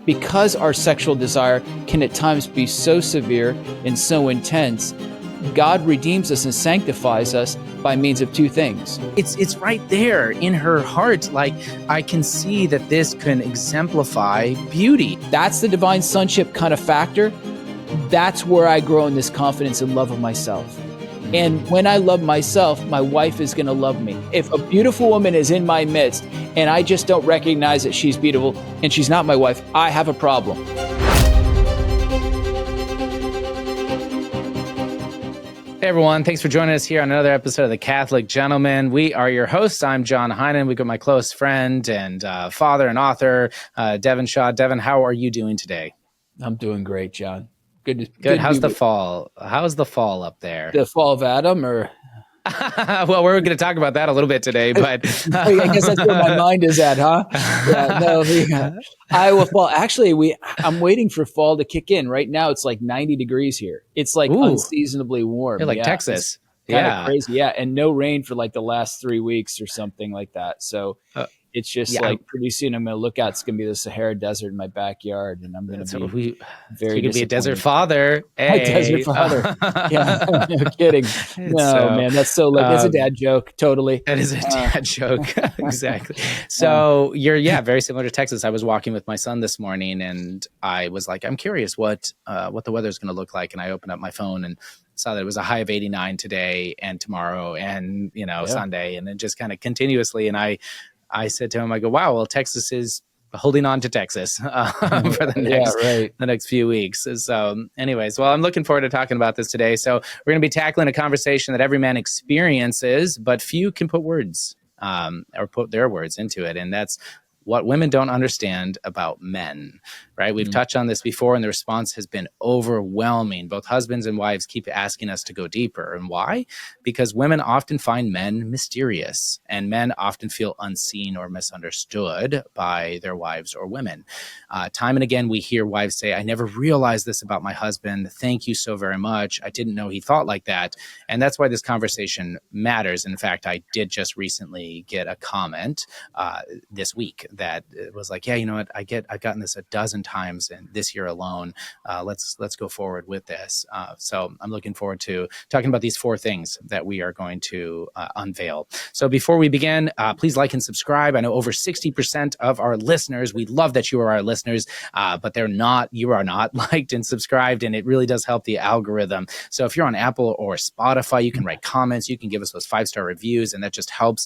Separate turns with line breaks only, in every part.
Because our sexual desire can at times be so severe and so intense, God redeems us and sanctifies us by means of two things.
It's right there in her heart. Like, I can see that this can exemplify beauty.
That's the divine sonship kind of factor. That's where I grow in this confidence and love of myself. And when I love myself, my wife is going to love me. If a beautiful woman is in my midst and I just don't recognize that she's beautiful and she's not my wife, I have a problem.
Hey everyone, thanks for joining us here on another episode of The Catholic Gentleman. We are your hosts. I'm John Heinen. We've got my close friend and father and author, Devin Schadt. Devin, how are you doing today?
I'm doing great, John. Good.
How's the fall? How's the fall up there?
The fall of Adam, or?
Well, we're going to talk about that a little bit today, but
I guess that's where my mind is at, huh? Yeah, no, Iowa fall. Actually, I'm waiting for fall to kick in. Right now, it's like 90 degrees here. It's like unseasonably warm.
You're like Texas.
Kind of crazy. Yeah. And no rain for like the last 3 weeks or something like that. So it's just like pretty soon I'm going to look out. It's going to be the Sahara Desert in my backyard. And I'm going to be very
be a desert father.
Hey. A desert father. Yeah. No kidding. No, man. That's so like, that's a dad joke. Totally.
That is a dad joke. Exactly. So you're, very similar to Texas. I was walking with my son this morning and I was like, I'm curious what the weather's going to look like. And I opened up my phone and saw that it was a high of 89 today and tomorrow and, Sunday, and then just kind of continuously. And I said to him, I go, wow, well, Texas is holding on to Texas for the next few weeks. So anyways, well, I'm looking forward to talking about this today. So we're going to be tackling a conversation that every man experiences, but few can put words or put their words into it. And that's what women don't understand about men, right? We've touched on this before, and the response has been overwhelming. Both husbands and wives keep asking us to go deeper. And why? Because women often find men mysterious, and men often feel unseen or misunderstood by their wives or women. Time and again, we hear wives say, I never realized this about my husband. Thank you so very much. I didn't know he thought like that. And that's why this conversation matters. In fact, I did just recently get a comment this week that was like, yeah, you know what? I've gotten this a dozen times in this year alone. Let's go forward with this. So I'm looking forward to talking about these four things that we are going to unveil. So before we begin, please like and subscribe. I know over 60% of our listeners, we love that you are our listeners, but you are not liked and subscribed, and it really does help the algorithm. So if you're on Apple or Spotify, you can write comments, you can give us those 5-star reviews, and that just helps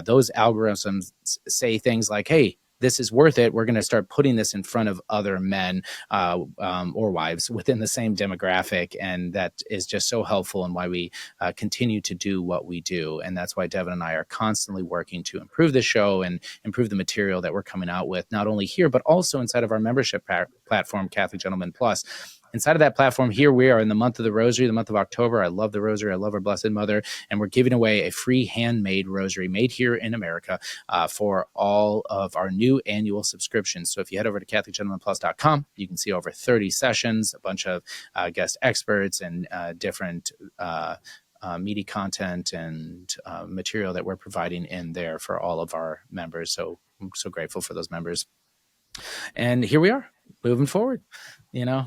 those algorithms say things like, hey, this is worth it. We're going to start putting this in front of other men or wives within the same demographic. And that is just so helpful and why we continue to do what we do. And that's why Devin and I are constantly working to improve the show and improve the material that we're coming out with, not only here, but also inside of our membership platform, Catholic Gentleman Plus. Inside of that platform, here we are in the month of the Rosary, the month of October. I love the Rosary. I love our Blessed Mother. And we're giving away a free handmade rosary made here in America for all of our new annual subscriptions. So if you head over to CatholicGentlemanPlus.com, you can see over 30 sessions, a bunch of guest experts and different meaty content and material that we're providing in there for all of our members. So I'm so grateful for those members. And here we are, moving forward.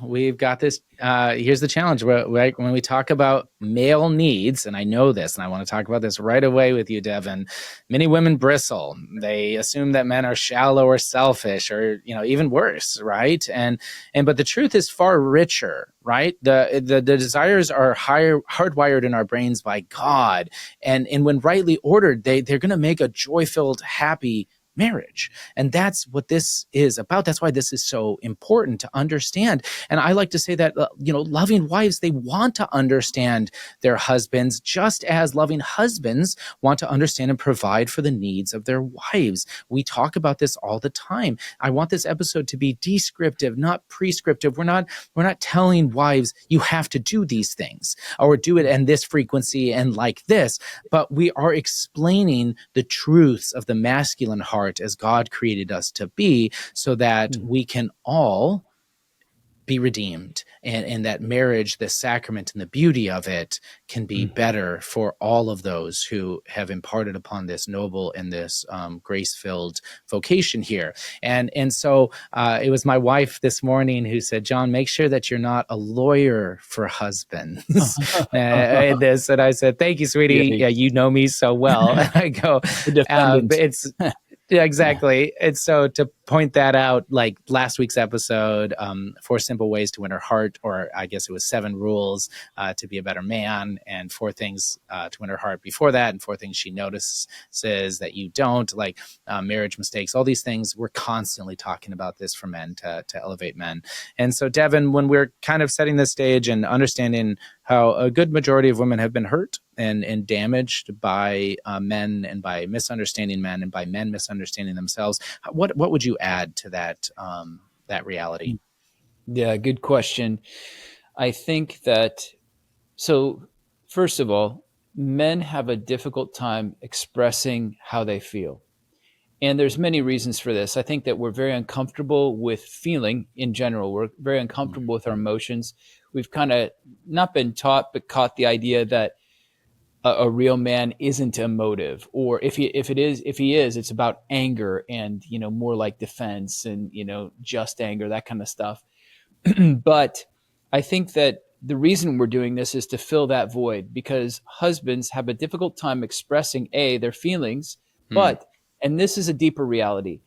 We've got this. Here's the challenge. When we talk about male needs, and I know this, and I want to talk about this right away with you, Devin, many women bristle. They assume that men are shallow or selfish or, even worse, right? But the truth is far richer, right? The desires are hardwired in our brains by God. And when rightly ordered, they're going to make a joy-filled, happy marriage. And that's what this is about. That's why this is so important to understand. And I like to say that, loving wives, they want to understand their husbands just as loving husbands want to understand and provide for the needs of their wives. We talk about this all the time. I want this episode to be descriptive, not prescriptive. We're not telling wives, you have to do these things or do it in this frequency and like this, but we are explaining the truths of the masculine heart as God created us to be, so that we can all be redeemed, and that marriage, the sacrament and the beauty of it can be better for all of those who have imparted upon this noble and this grace-filled vocation here. And so it was my wife this morning who said, John, make sure that you're not a lawyer for husbands. And I said, thank you, sweetie. Yeah, you know me so well. And I go,
The defendant.
yeah, exactly. And so to point that out, like last week's episode, 4 Simple Ways to Win Her Heart, or I guess it was 7 rules to be a better man, and 4 things to win her heart before that, and 4 things she notices that you don't, like marriage mistakes, all these things. We're constantly talking about this for men to elevate men. And so, Devin, when we're kind of setting the stage and understanding how a good majority of women have been hurt and damaged by men, and by misunderstanding men, and by men misunderstanding themselves, what would you add to that reality?
Yeah, good question. I think that, so first of all, men have a difficult time expressing how they feel. And there's many reasons for this. I think that we're very uncomfortable with feeling in general. We're very uncomfortable with our emotions. We've kind of not been taught, but caught the idea that a real man isn't emotive, or if he is, it's about anger and, more like defense and, just anger, that kind of stuff. But I think that the reason we're doing this is to fill that void, because husbands have a difficult time expressing their feelings, but, and this is a deeper reality,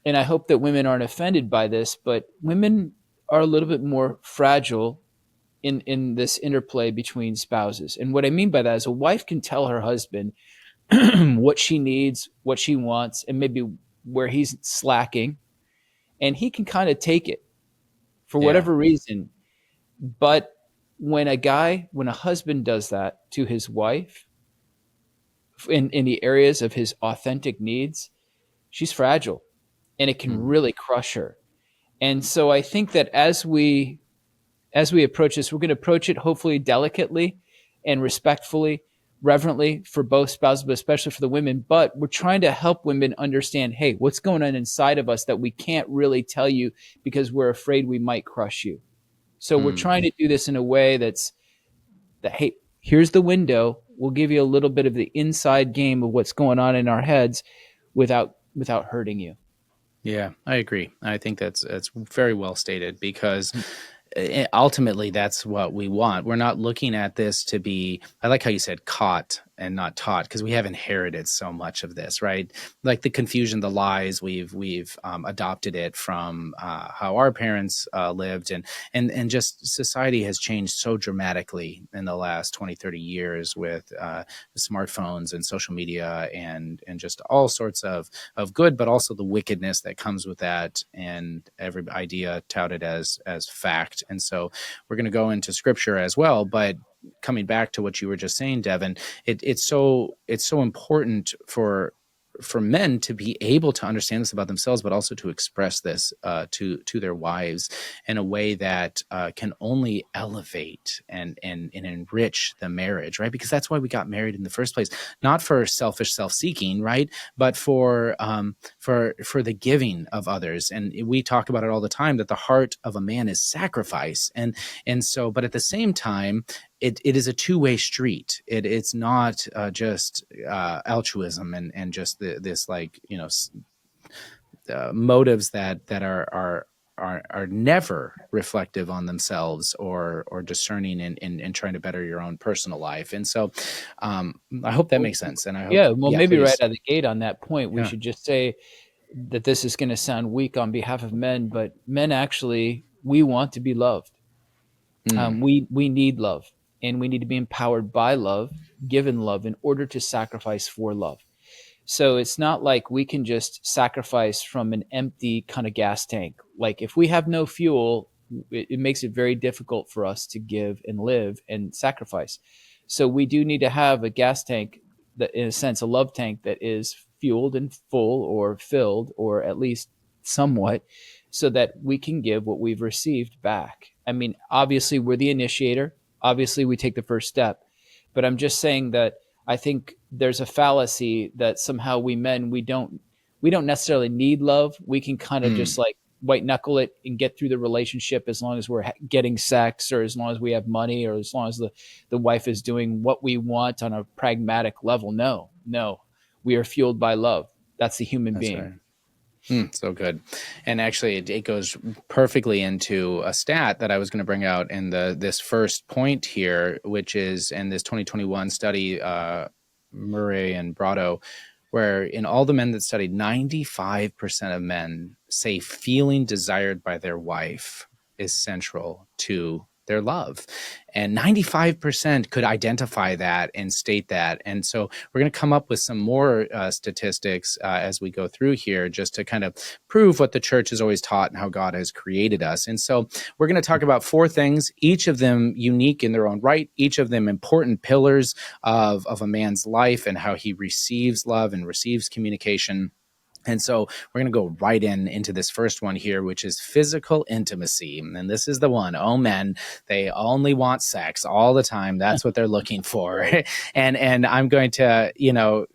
and I hope that women aren't offended by this, but women are a little bit more fragile in this interplay between spouses. And what I mean by that is, a wife can tell her husband what she needs, what she wants, and maybe where he's slacking, and he can kind of take it for whatever reason. But when a husband does that to his wife in the areas of his authentic needs, she's fragile, and it can really crush her. And so I think that as we approach this, we're going to approach it hopefully delicately and respectfully, reverently for both spouses, but especially for the women. But we're trying to help women understand, hey, what's going on inside of us that we can't really tell you because we're afraid we might crush you. So we're trying to do this in a way that, hey, here's the window. We'll give you a little bit of the inside game of what's going on in our heads without hurting you.
Yeah, I agree. I think that's very well stated, because ultimately that's what we want. We're not looking at this to be, I like how you said caught and not taught, because we have inherited so much of this, right? Like the confusion, the lies, we've adopted it from how our parents lived, and just society has changed so dramatically in the last 20, 30 years with smartphones and social media and just all sorts of good, but also the wickedness that comes with that, and every idea touted as fact. And so we're going to go into scripture as well, but coming back to what you were just saying, Devin, it's so important for men to be able to understand this about themselves, but also to express this to their wives in a way that can only elevate and enrich the marriage, right? Because that's why we got married in the first place, not for selfish self-seeking, right? But for the giving of others. And we talk about it all the time, that the heart of a man is sacrifice, and so, but at the same time, it is a two-way street. It's not just altruism and just this, like, motives that are never reflective on themselves or discerning in trying to better your own personal life. And so I hope that makes sense. And I hope,
maybe
please.
right out of the gate on that point, we should just say that this is going to sound weak on behalf of men, but men actually, we want to be loved. We need love, and we need to be empowered by love, given love, in order to sacrifice for love. So it's not like we can just sacrifice from an empty kind of gas tank. Like if we have no fuel, it makes it very difficult for us to give and live and sacrifice. So we do need to have a gas tank that, in a sense, a love tank that is fueled and full, or filled, or at least somewhat, so that we can give what we've received back. I mean, obviously we're the initiator. Obviously we take the first step, but I'm just saying that I think there's a fallacy that somehow we men, we don't necessarily need love. We can kind of just like white knuckle it and get through the relationship as long as we're getting sex, or as long as we have money, or as long as the wife is doing what we want on a pragmatic level. No, we are fueled by love. That's the human
That's
being.
right. So good. And actually it goes perfectly into a stat that I was going to bring out in this first point here, which is in this 2021 study, Murray and Brotto, where in all the men that studied, 95% of men say feeling desired by their wife is central to their love. And 95% could identify that and state that. And so we're going to come up with some more statistics as we go through here, just to kind of prove what the church has always taught and how God has created us. And so we're going to talk about 4 things, each of them unique in their own right, each of them important pillars of a man's life and how he receives love and receives communication. And so we're going to go right into this first one here, which is physical intimacy. And this is the one. Oh, men, they only want sex all the time. That's what they're looking for. And I'm going to,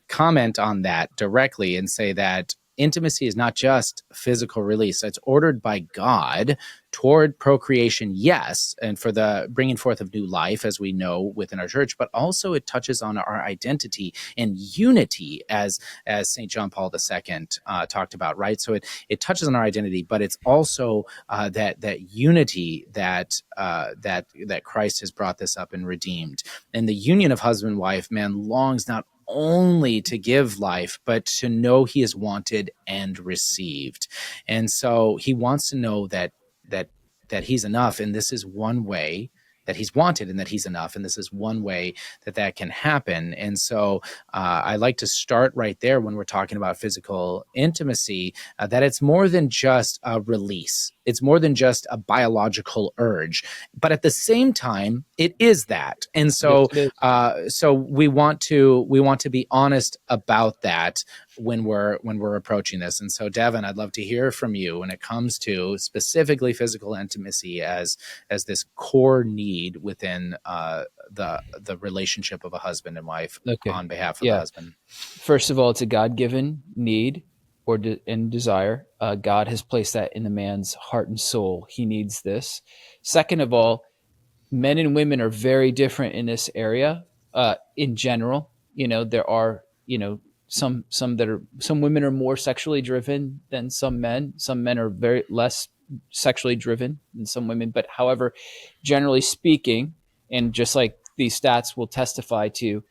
comment on that directly and say that intimacy is not just physical release. It's ordered by God toward procreation, yes, and for the bringing forth of new life, as we know within our church, but also it touches on our identity and unity, as St. John Paul II talked about, right? So it touches on our identity, but it's also that unity that Christ has brought this up and redeemed. And the union of husband and wife, man longs not only to give life, but to know he is wanted and received. And so he wants to know that he's enough, and this is one way that he's wanted, and that he's enough, and this is one way that can happen. And so I like to start right there when we're talking about physical intimacy, that it's more than just a release. It's more than just a biological urge, but at the same time, it is that. And so, so we want to be honest about that when we're approaching this. And so, Devin, I'd love to hear from you when it comes to specifically physical intimacy as this core need within the relationship of a husband and wife on behalf of the husband.
First of all, it's a God-given need and desire. God has placed that in the man's heart and soul. He needs this. Second of all, men and women are very different in this area. In general, there are, some women are more sexually driven than some men. Some men are very less sexually driven than some women. But however, generally speaking, and just like these stats will testify to,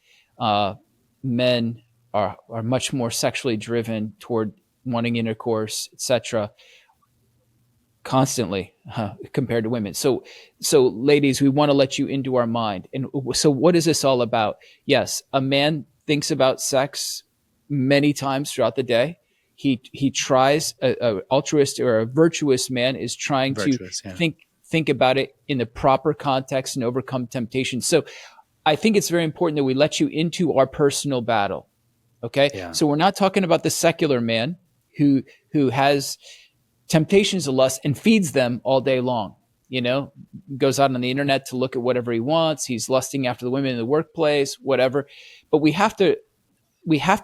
men are much more sexually driven toward wanting intercourse, etc., constantly compared to women. So ladies, we want to let you into our mind. And so what is this all about? Yes, a man thinks about sex many times throughout the day. He tries, a altruist or a virtuous man is trying to think about it in the proper context and overcome temptation. So I think it's very important that we let you into our personal battle. Okay. Yeah. So we're not talking about the secular man who has temptations of lust and feeds them all day long, goes out on the internet to look at whatever he wants. He's lusting after the women in the workplace, whatever. But we have to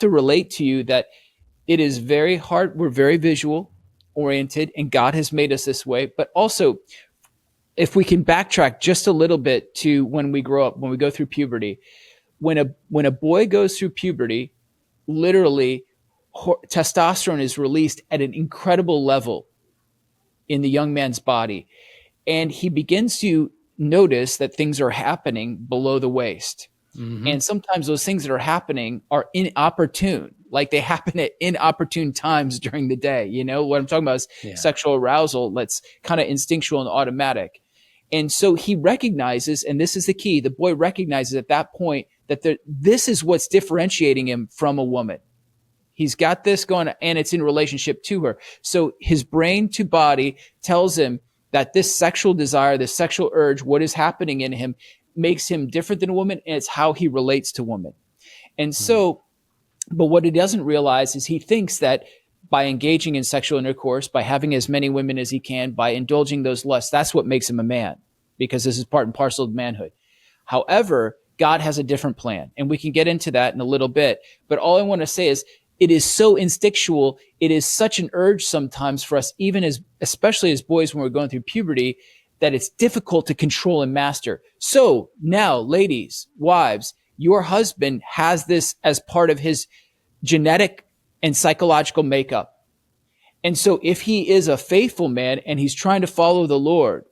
relate to you that it is very hard. We're very visual oriented, and God has made us this way. But also, if we can backtrack just a little bit to when we grow up, when we go through puberty, when a boy goes through puberty, literally testosterone is released at an incredible level in the young man's body. And he begins to notice that things are happening below the waist. Mm-hmm. And sometimes those things that are happening are inopportune, like they happen at inopportune times during the day. What I'm talking about is sexual arousal that's kind of instinctual and automatic. And so he recognizes, and this is the key, the boy recognizes at that point that this is what's differentiating him from a woman. He's got this going, and it's in relationship to her. So his brain to body tells him that this sexual desire, this sexual urge, what is happening in him makes him different than a woman, and it's how he relates to women. And so, but what he doesn't realize is he thinks that by engaging in sexual intercourse, by having as many women as he can, by indulging those lusts, that's what makes him a man, because this is part and parcel of manhood. However, God has a different plan, and we can get into that in a little bit. But all I want to say is, it is so instinctual. It is such an urge sometimes for us, even especially as boys when we're going through puberty, that it's difficult to control and master. So now, ladies, wives, your husband has this as part of his genetic and psychological makeup. And so if he is a faithful man and he's trying to follow the Lord,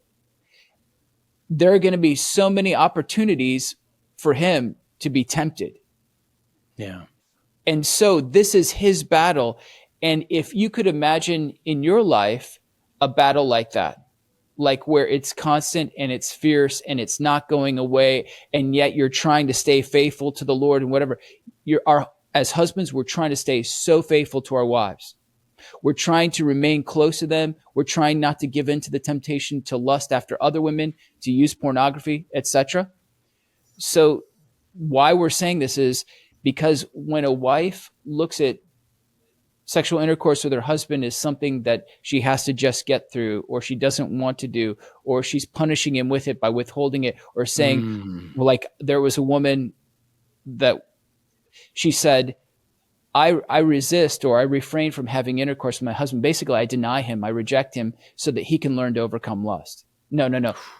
there are going to be so many opportunities for him to be tempted.
Yeah.
And so this is his battle. And if you could imagine in your life a battle like that, like where it's constant and it's fierce and it's not going away, and yet you're trying to stay faithful to the Lord and whatever, as husbands, we're trying to stay so faithful to our wives. We're trying to remain close to them. We're trying not to give in to the temptation to lust after other women, to use pornography, etc. So why we're saying this is because when a wife looks at sexual intercourse with her husband as something that she has to just get through, or she doesn't want to do, or she's punishing him with it by withholding it, or saying, well, like there was a woman that she said, I resist or I refrain from having intercourse with my husband. Basically, I deny him, I reject him so that he can learn to overcome lust. No.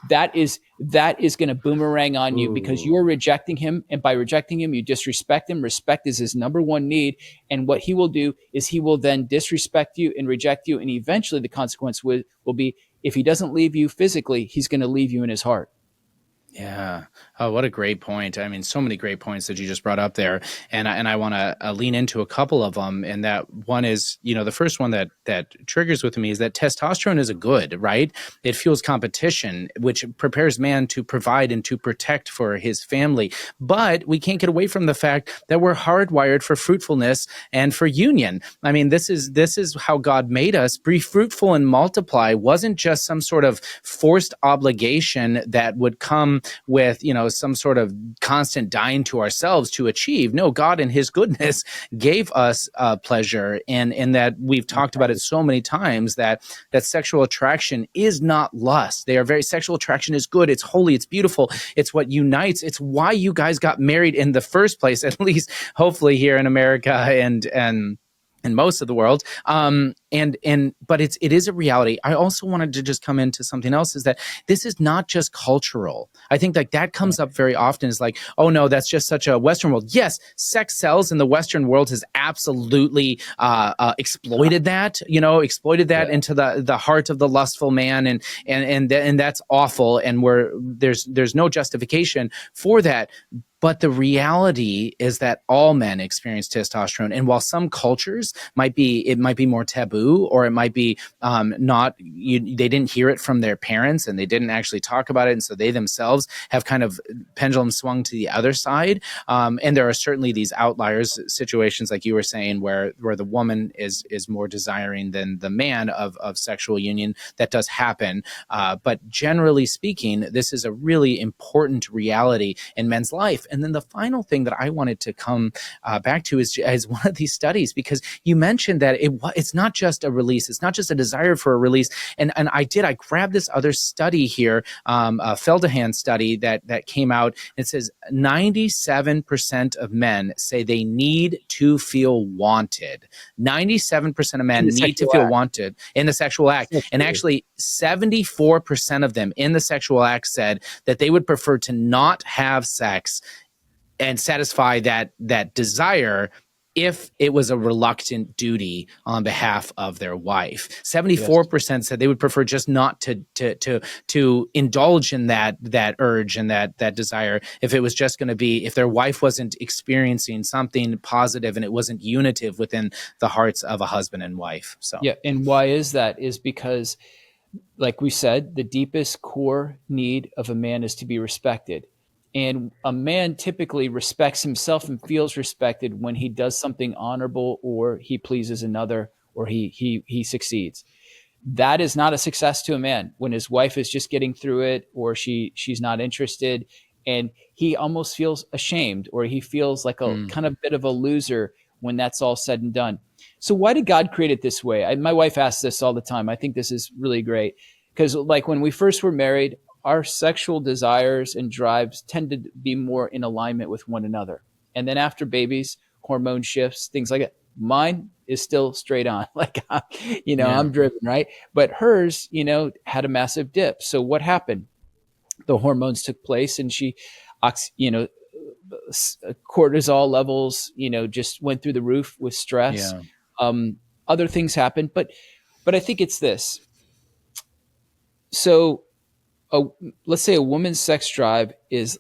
That is going to boomerang on you because you're rejecting him. And by rejecting him, you disrespect him. Respect is his number one need. And what he will do is he will then disrespect you and reject you. And eventually the consequence will be, if he doesn't leave you physically, he's going to leave you in his heart.
Yeah. Oh, what a great point. I mean, so many great points that you just brought up there. And I want to lean into a couple of them. And that one is, the first one that triggers with me is that testosterone is a good, right? It fuels competition, which prepares man to provide and to protect for his family. But we can't get away from the fact that we're hardwired for fruitfulness and for union. I mean, this is how God made us. Be fruitful and multiply wasn't just some sort of forced obligation that would come with, some sort of constant dying to ourselves to achieve. No, God in his goodness gave us pleasure. And that we've talked about it so many times that sexual attraction is not lust. Sexual attraction is good. It's holy. It's beautiful. It's what unites. It's why you guys got married in the first place, at least hopefully here in America and most of the world. But it is a reality. I also wanted to just come into something else, is that this is not just cultural. I think that comes up very often, is like, oh no, that's just such a Western world. Yes, sex sells, and the Western world has absolutely exploited that, into the heart of the lustful man. And that's awful. And there's no justification for that. But the reality is that all men experience testosterone. And while some cultures might be more taboo, or it might be they didn't hear it from their parents and they didn't actually talk about it. And so they themselves have kind of pendulum swung to the other side. And there are certainly these outliers, situations like you were saying, where the woman is more desiring than the man of sexual union. That does happen. But generally speaking, this is a really important reality in men's life. And then the final thing that I wanted to come back to is one of these studies, because you mentioned that it's not just a release. It's not just a desire for a release. And I grabbed this other study here, a Feldahan study that came out. It says 97% of men say they need to feel wanted. 97% of men need to feel wanted in the sexual act. And actually 74% of them in the sexual act said that they would prefer to not have sex and satisfy that desire if it was a reluctant duty on behalf of their wife. 74% said they would prefer just not to indulge in that urge and that desire if it was just going to be, if their wife wasn't experiencing something positive and it wasn't unitive within the hearts of a husband and wife. So
yeah, and why is that? Is because, like we said, the deepest core need of a man is to be respected. And a man typically respects himself and feels respected when he does something honorable, or he pleases another, or he succeeds. That is not a success to a man when his wife is just getting through it, or she's not interested, and he almost feels ashamed, or he feels like a kind of bit of a loser when that's all said and done. So why did God create it this way? My wife asks this all the time. I think this is really great, because like when we first were married, our sexual desires and drives tend to be more in alignment with one another. And then after babies, hormone shifts, things like that, Mine is still straight on. Like,
Yeah.
I'm driven, right? But hers, had a massive dip. So what happened? The hormones took place, and she, cortisol levels, just went through the roof with stress.
Yeah.
Other things happened, but I think it's this. So, let's say a woman's sex drive is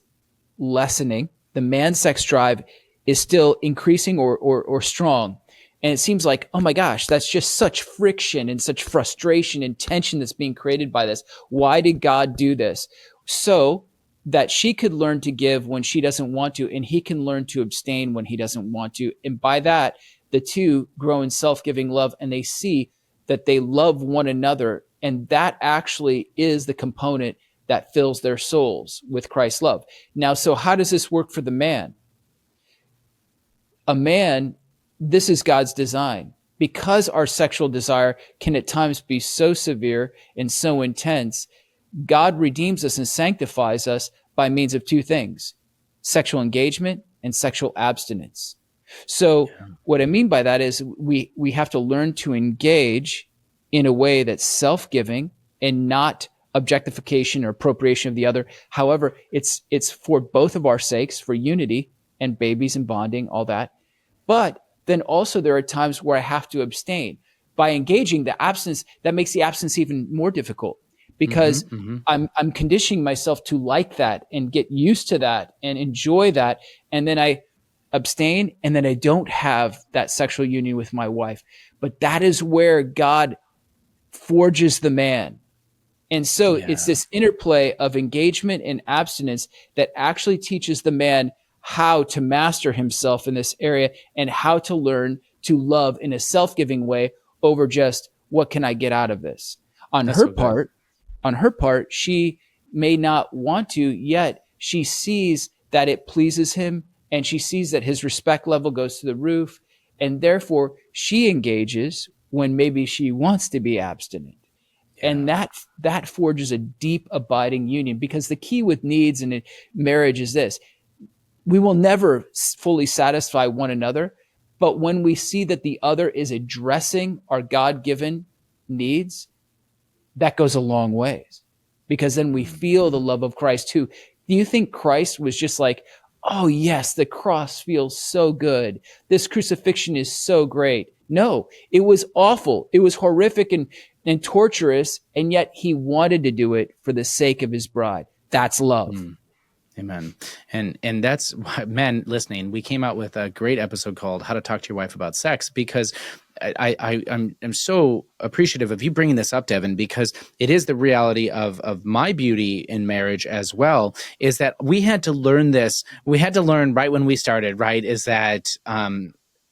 lessening. The man's sex drive is still increasing or strong. And it seems like, oh my gosh, that's just such friction and such frustration and tension that's being created by this. Why did God do this? So that she could learn to give when she doesn't want to, and he can learn to abstain when he doesn't want to. And by that, the two grow in self-giving love, and they see that they love one another. And that actually is the component that fills their souls with Christ's love. Now, so how does this work for the man? A man, this is God's design. Because our sexual desire can at times be so severe and so intense, God redeems us and sanctifies us by means of two things: sexual engagement and sexual abstinence. So what I mean by that is we have to learn to engage in a way that's self-giving and not objectification or appropriation of the other. However, it's for both of our sakes, for unity and babies and bonding, all that. But then also there are times where I have to abstain. By engaging, the abstinence, that makes the abstinence even more difficult, because I'm conditioning myself to like that and get used to that and enjoy that. And then I abstain, and then I don't have that sexual union with my wife. But that is where God forges the man. And so it's this interplay of engagement and abstinence that actually teaches the man how to master himself in this area and how to learn to love in a self-giving way over just, what can I get out of this? On her part, she may not want to, yet she sees that it pleases him, and she sees that his respect level goes to the roof, and therefore she engages when maybe she wants to be abstinent. And that forges a deep, abiding union, because the key with needs in marriage is this: we will never fully satisfy one another, but when we see that the other is addressing our God-given needs, that goes a long ways, because then we feel the love of Christ too. Do you think Christ was just like, oh yes, the cross feels so good, this crucifixion is so great? No, it was awful. It was horrific and torturous, and yet he wanted to do it for the sake of his bride. That's love.
Amen. And that's why, men listening, we came out with a great episode called How to Talk to Your Wife About Sex, because I'm so appreciative of you bringing this up, Devin, because it is the reality of my beauty in marriage as well, is that we had to learn this. We had to learn right when we started, right, is that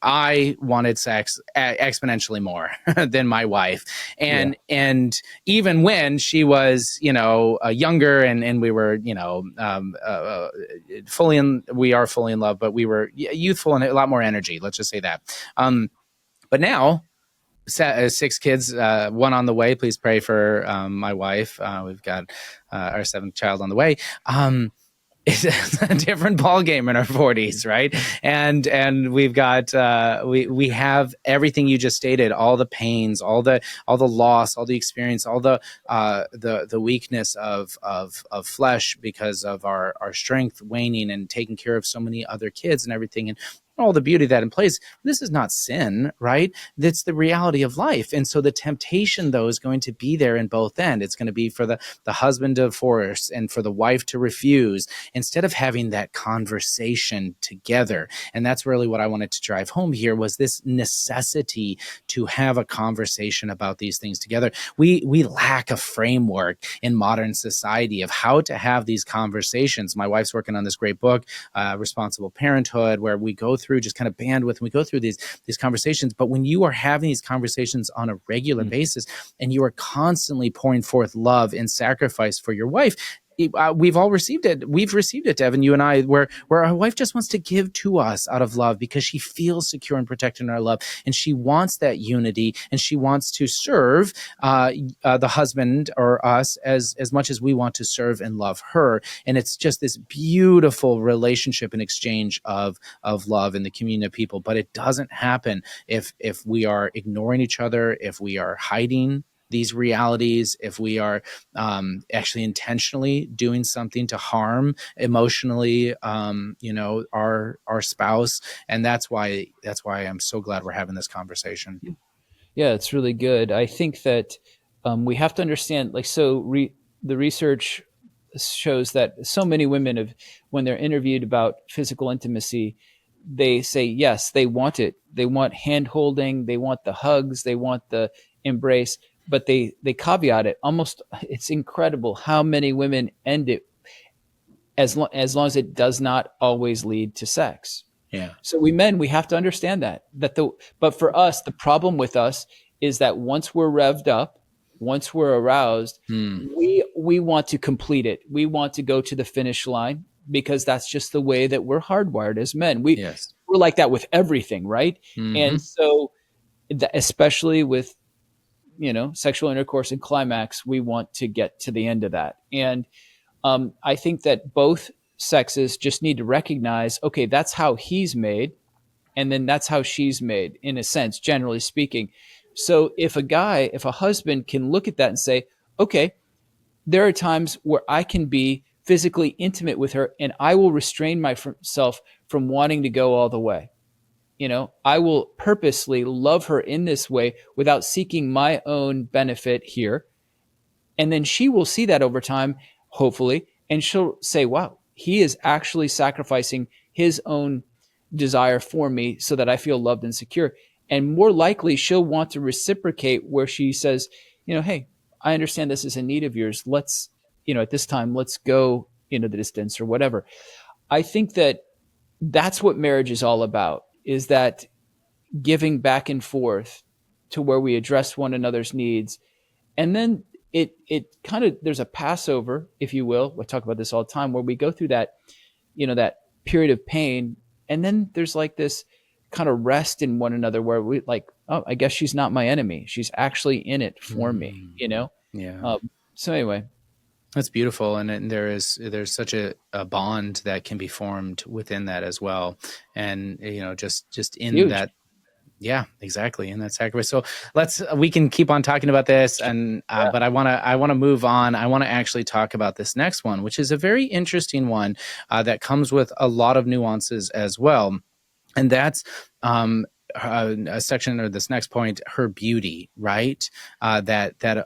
I wanted sex exponentially more than my wife. And even when she was, younger and we were, we are fully in love, but we were youthful and a lot more energy. Let's just say that. But now, 6 kids, 1 on the way. Please pray for my wife. We've got our 7th child on the way. It's a different ball game in our 40s, right? And we've got we have everything you just stated, all the pains, all the loss, all the experience, all the weakness of flesh because of our strength waning and taking care of so many other kids and everything, and all the beauty that in place. This is not sin, right? That's the reality of life. And so the temptation, though, is going to be there in both ends. It's going to be for the husband to force and for the wife to refuse, instead of having that conversation together. And that's really what I wanted to drive home here, was this necessity to have a conversation about these things together. We lack a framework in modern society of how to have these conversations. My wife's working on this great book, Responsible Parenthood, where we go through just kind of bandwidth, and we go through these conversations. But when you are having these conversations on a regular basis, and you are constantly pouring forth love and sacrifice for your wife, we've all received it. We've received it, Devin, you and I, where our wife just wants to give to us out of love because she feels secure and protected in our love, and she wants that unity, and she wants to serve the husband or us as much as we want to serve and love her. And it's just this beautiful relationship and exchange of love in the communion of people. But it doesn't happen if we are ignoring each other, if we are hiding these realities, if we are actually intentionally doing something to harm emotionally, our spouse. And that's why I'm so glad we're having this conversation.
Yeah, it's really good. I think that we have to understand, like, the research shows that so many women have, when they're interviewed about physical intimacy, they say yes, they want it. They want hand holding, they want the hugs, they want the embrace, but they caveat it. Almost, it's incredible how many women end it as long as it does not always lead to sex.
Yeah.
So we have to understand but for us, the problem with us is that once we're revved up, once we're aroused, we want to complete it. We want to go to the finish line because that's just the way that we're hardwired as men. We're like that with everything, right?
Mm-hmm.
And so, especially with sexual intercourse and climax, we want to get to the end of that. And I think that both sexes just need to recognize, okay, that's how he's made, and then that's how she's made, in a sense, generally speaking. So if a husband can look at that and say, okay, there are times where I can be physically intimate with her and I will restrain myself from wanting to go all the way. I will purposely love her in this way without seeking my own benefit here. And then she will see that over time, hopefully, and she'll say, wow, he is actually sacrificing his own desire for me so that I feel loved and secure. And more likely, she'll want to reciprocate where she says, hey, I understand this is a need of yours. Let's, at this time, let's go, the distance or whatever. I think that that's what marriage is all about, is that giving back and forth to where we address one another's needs. And then it kind of, there's a Passover, if you will. We talk about this all the time, where we go through that, that period of pain. And then there's like this kind of rest in one another where we like, oh, I guess she's not my enemy. She's actually in it for me,
Yeah.
So anyway.
That's beautiful. And there's such a bond that can be formed within that as well. And, just in
Huge.
that. Yeah, exactly. And that's sacrifice. So we can keep on talking about this, but I want to move on. I want to actually talk about this next one, which is a very interesting one that comes with a lot of nuances as well. And that's a section, or this next point, her beauty, right? That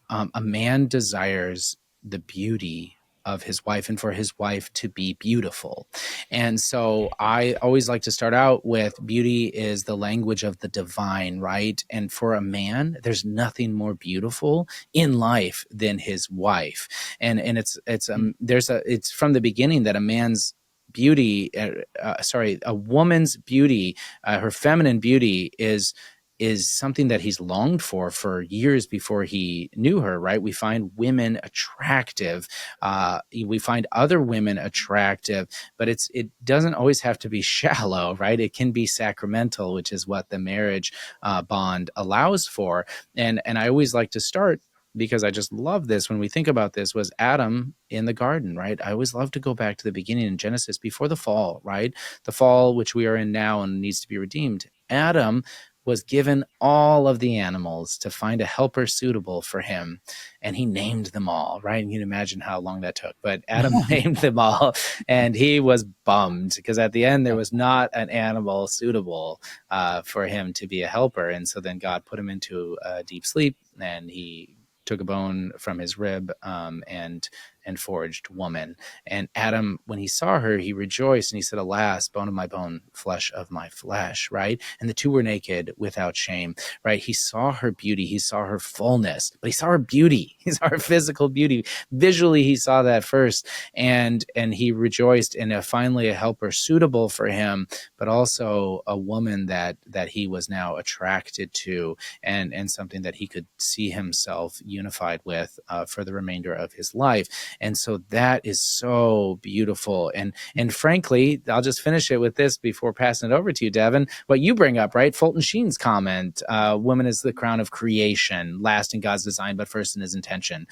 a man desires the beauty of his wife and for his wife to be beautiful. And so I always like to start out with beauty is the language of the divine, right? And for a man, there's nothing more beautiful in life than his wife. And it's from the beginning that a man's beauty, a woman's beauty, her feminine beauty is something that he's longed for years before he knew her, right? We find women attractive. We find other women attractive, but it doesn't always have to be shallow, right? It can be sacramental, which is what the marriage bond allows for. And I always like to start, because I just love this when we think about this, was Adam in the garden, right? I always love to go back to the beginning in Genesis before the fall, right? The fall, which we are in now and needs to be redeemed. Adam was given all of the animals to find a helper suitable for him. And he named them all, right? And you can imagine how long that took. But Adam named them all, and he was bummed because at the end there was not an animal suitable for him to be a helper. And so then God put him into a deep sleep, and he took a bone from his rib and forged woman. And Adam, when he saw her, he rejoiced, and he said, alas, bone of my bone, flesh of my flesh, right? And the two were naked without shame, right? He saw her beauty. He saw her fullness, but he saw her beauty. He saw her physical beauty. Visually, he saw that first, and he rejoiced in finally a helper suitable for him, but also a woman that he was now attracted to, and something that he could see himself unified with for the remainder of his life. And so that is so beautiful. And frankly, I'll just finish it with this before passing it over to you, Devin. What you bring up, right? Fulton Sheen's comment, woman is the crown of creation, last in God's design, but first in his intention.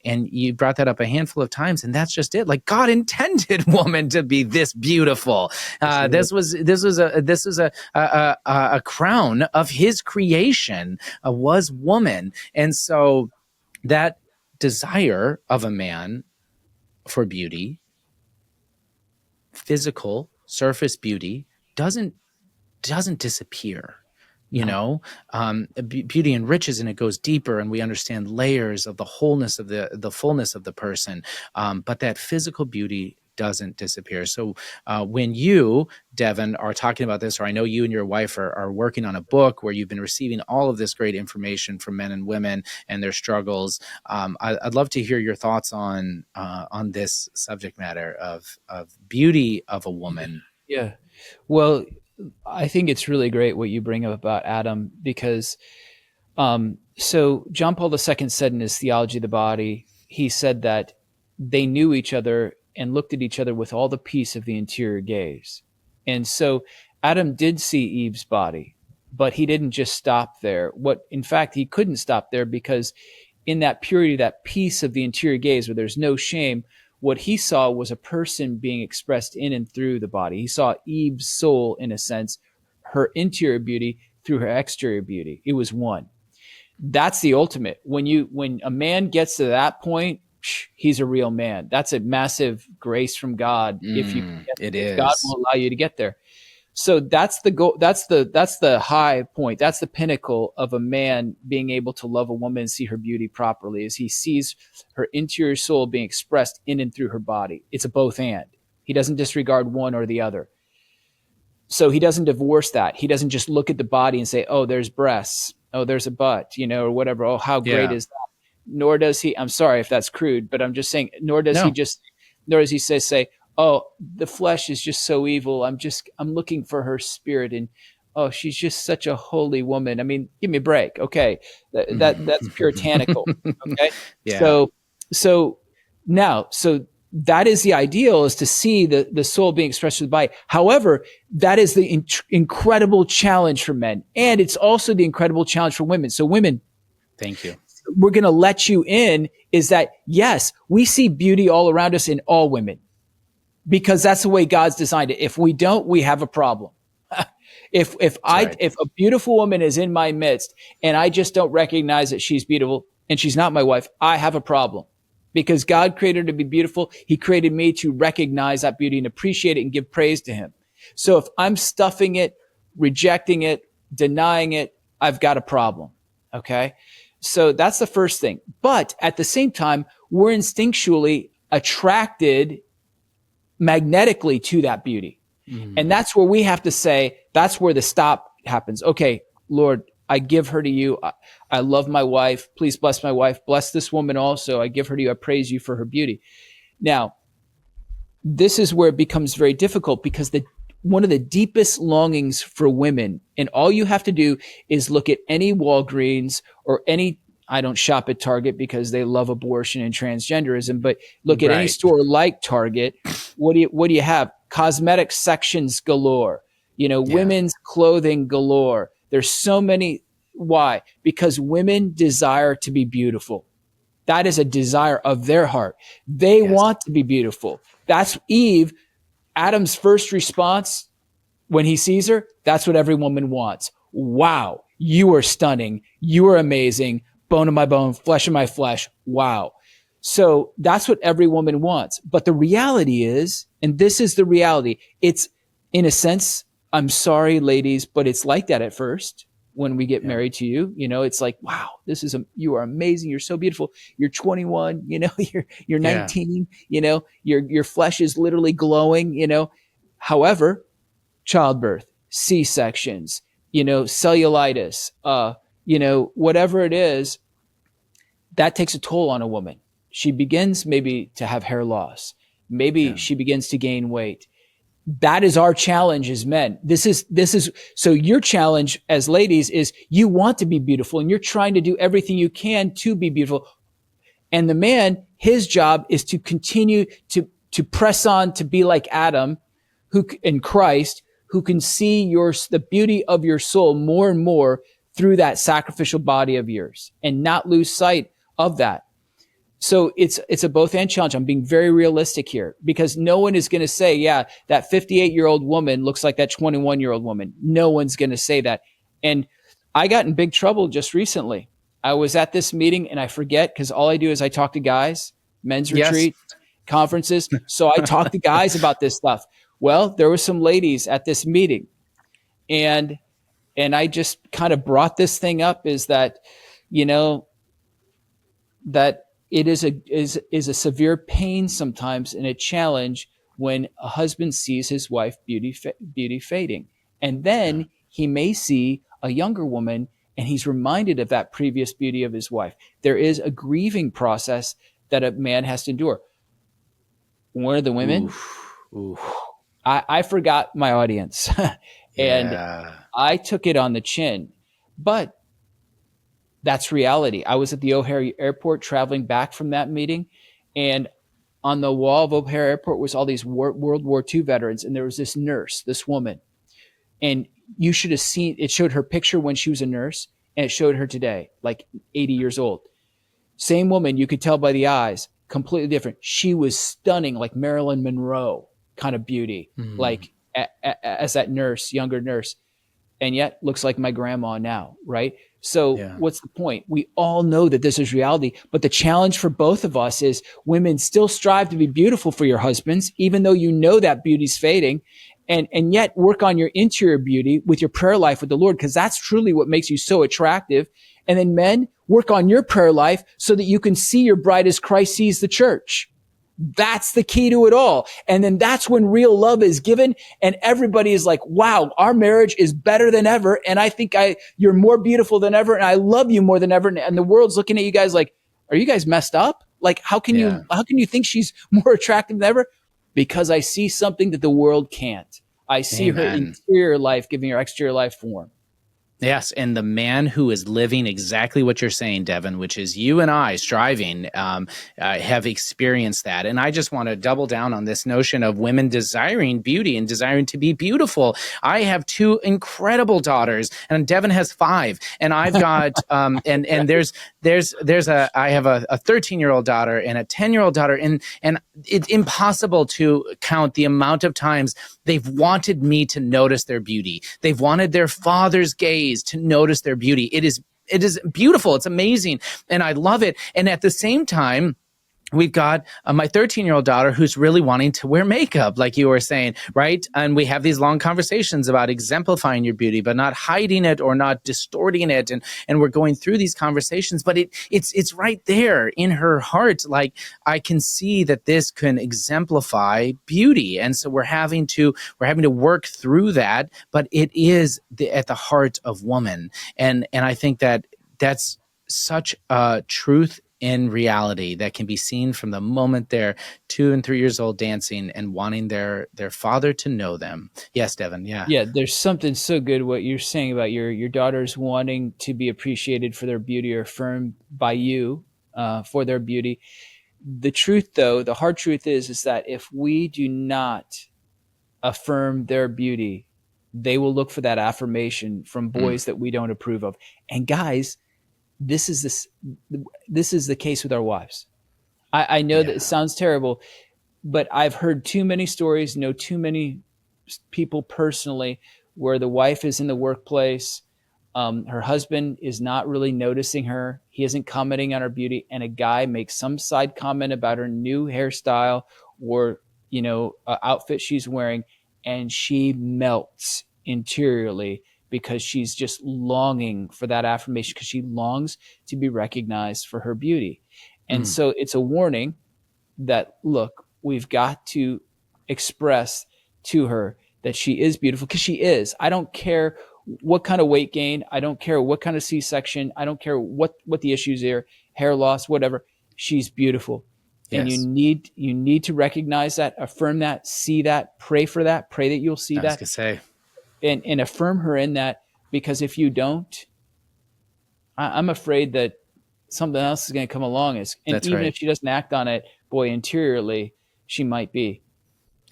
And you brought that up a handful of times, and that's just it. Like, God intended woman to be this beautiful. This was a crown of His creation, was woman, and so that desire of a man for beauty, physical surface beauty, doesn't disappear. Beauty enriches and it goes deeper, and we understand layers of the wholeness of the fullness of the person. But that physical beauty doesn't disappear. So when you, Devin, are talking about this, or I know you and your wife are working on a book where you've been receiving all of this great information from men and women and their struggles, I'd love to hear your thoughts on this subject matter of beauty of a woman.
Yeah. Well, I think it's really great what you bring up about Adam, because so John Paul II said in his Theology of the Body, he said that they knew each other and looked at each other with all the peace of the interior gaze. And so Adam did see Eve's body, but he didn't just stop there. In fact, he couldn't stop there, because in that purity, that peace of the interior gaze where there's no shame, what he saw was a person being expressed in and through the body. He saw Eve's soul, in a sense, her interior beauty through her exterior beauty. It was one. That's the ultimate. When a man gets to that point, he's a real man. That's a massive grace from God. If God will allow you to get there. So that's the goal. That's the high point. That's the pinnacle of a man being able to love a woman and see her beauty properly, is he sees her interior soul being expressed in and through her body. It's a both and. He doesn't disregard one or the other. So he doesn't divorce that. He doesn't just look at the body and say, oh, there's breasts. Oh, there's a butt, or whatever. Oh, how great is that? Nor does he, I'm sorry if that's crude, but I'm just saying, nor does he say, oh, the flesh is just so evil. I'm looking for her spirit, and oh, she's just such a holy woman. I mean, give me a break. Okay. That's puritanical. Okay. Yeah. So that is the ideal, is to see the soul being expressed through the body. However, that is the incredible challenge for men. And it's also the incredible challenge for women. So women,
thank you.
We're going to let you in, is that, yes, we see beauty all around us in all women, because that's the way God's designed it. If we don't, we have a problem. If a beautiful woman is in my midst and I just don't recognize that she's beautiful and she's not my wife, I have a problem, because God created her to be beautiful. He created me to recognize that beauty and appreciate it and give praise to Him. So if I'm stuffing it, rejecting it, denying it, I've got a problem. Okay. So that's the first thing. But at the same time, we're instinctually attracted magnetically to that beauty. And that's where we have to say, that's where the stop happens. Okay, Lord, I give her to you. I love my wife. Please bless my wife. Bless this woman also. I give her to you. I praise you for her beauty. Now, this is where it becomes very difficult, because one of the deepest longings for women, and all you have to do is look at any Walgreens or I don't shop at Target because they love abortion and transgenderism, but look at any store like Target. What do you have? Cosmetic sections galore, women's clothing galore. There's so many. Why? Because women desire to be beautiful. That is a desire of their heart. They want to be beautiful. That's Eve. Adam's first response when he sees her, that's what every woman wants. Wow, you are stunning. You are amazing. Bone of my bone, flesh of my flesh. Wow. So that's what every woman wants. But the reality is, and this is the reality, it's, in a sense, I'm sorry, ladies, but it's like that at first when we get married to you. It's like, wow, you are amazing. You're so beautiful. You're 21, you're 19, your flesh is literally glowing, However, childbirth, C-sections, cellulitis, whatever it is, that takes a toll on a woman. She begins maybe to have hair loss. Maybe she begins to gain weight. That is our challenge as men. This is so your challenge as ladies is you want to be beautiful and you're trying to do everything you can to be beautiful. And the man, his job is to continue to press on to be like Adam, who in Christ, who can see the beauty of your soul more and more through that sacrificial body of yours, and not lose sight of that. So it's a both and challenge. I'm being very realistic here, because no one is going to say, yeah, that 58-year-old woman looks like that 21-year-old woman. No one's going to say that. And I got in big trouble just recently. I was at this meeting, and I forget, because all I do is I talk to guys, men's retreat, conferences. So I talk to guys about this stuff. Well, there were some ladies at this meeting, and I just kind of brought this thing up, is that, that it is a severe pain sometimes, and a challenge when a husband sees his wife beauty fading, and then he may see a younger woman, and he's reminded of that previous beauty of his wife. There is a grieving process that a man has to endure. One of the women, oof. I forgot my audience, and I took it on the chin, but that's reality. I was at the O'Hare Airport traveling back from that meeting, and on the wall of O'Hare Airport was all these World War II veterans, and there was this nurse, this woman, and you should have seen, it showed her picture when she was a nurse, and it showed her today, like 80 years old. Same woman, you could tell by the eyes, completely different. She was stunning, like Marilyn Monroe kind of beauty, like as that nurse, younger nurse, and yet looks like my grandma now, right? So what's the point? We all know that this is reality, but the challenge for both of us is, women, still strive to be beautiful for your husbands, even though you know that beauty's fading, and yet work on your interior beauty with your prayer life with the Lord, because that's truly what makes you so attractive. And then men, work on your prayer life so that you can see your bride as Christ sees the church. That's the key to it all. And then that's when real love is given, and everybody is like, wow, our marriage is better than ever. And I think you're more beautiful than ever. And I love you more than ever. And the world's looking at you guys like, are you guys messed up? Like, how can you think she's more attractive than ever? Because I see something that the world can't. I see her interior life giving her exterior life form.
Yes, and the man who is living exactly what you're saying, Devin, which is you and I striving, have experienced that. And I just want to double down on this notion of women desiring beauty and desiring to be beautiful. I have 2 incredible daughters, and Devin has 5. And I've got, I have a 13-year-old daughter and a 10-year-old daughter, and it's impossible to count the amount of times they've wanted me to notice their beauty. They've wanted their father's gaze to notice their beauty. It is beautiful. It's amazing. And I love it. And at the same time, we've got my 13-year-old daughter who's really wanting to wear makeup, like you were saying, right? And we have these long conversations about exemplifying your beauty, but not hiding it or not distorting it. And we're going through these conversations, but it's right there in her heart. Like, I can see that this can exemplify beauty. And so we're having to work through that, but it is at the heart of woman. And I think that that's such a truth in reality that can be seen from the moment they're 2 and 3 years old, dancing and wanting their father to know them. Yes, Devin. Yeah.
There's something so good what you're saying about your daughters wanting to be appreciated for their beauty, or affirmed by you for their beauty. The truth, though, the hard truth is that if we do not affirm their beauty, they will look for that affirmation from boys that we don't approve of. And guys, this is the case with our wives. I know that it sounds terrible, but I've heard too many stories, know too many people personally, where the wife is in the workplace, her husband is not really noticing her, he isn't commenting on her beauty, and a guy makes some side comment about her new hairstyle or outfit she's wearing, and she melts interiorly, because she's just longing for that affirmation, because she longs to be recognized for her beauty. And so it's a warning that, look, we've got to express to her that she is beautiful, because she is. I don't care what kind of weight gain. I don't care what kind of C-section. I don't care what the issues are, hair loss, whatever. She's beautiful. Yes. And you need to recognize that, affirm that, see that, pray for that, pray that you'll see that. I was
gonna say.
And affirm her in that, because if you don't, I'm afraid that something else is going to come along. And
That's
even
right.
if she doesn't act on it, boy, interiorly, she might be.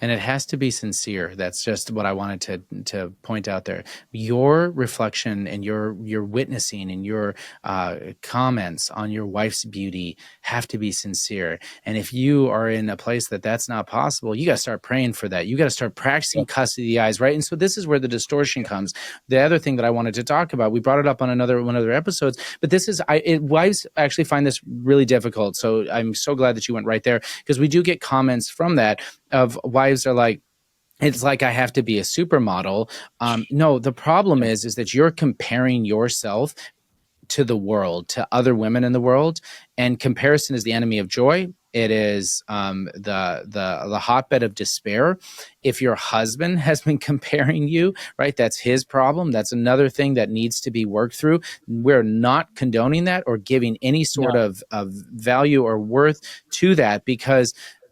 And it has to be sincere. That's just what I wanted to point out there. Your reflection and your witnessing and your comments on your wife's beauty have to be sincere. And if you are in a place that that's not possible, you got to start praying for that. You got to start practicing custody of the eyes, right? And so this is where the distortion comes. The other thing that I wanted to talk about, we brought it up on one of the episodes, but this is wives actually find this really difficult. So I'm so glad that you went right there, because we do get comments from that of wives are like, it's like I have to be a supermodel. No, the problem is that you're comparing yourself to the world, to other women in the world, and comparison is the enemy of joy. It is the hotbed of despair. If your husband has been comparing you, right, that's his problem. That's another thing that needs to be worked through. We're not condoning that or giving any sort of value or worth to that,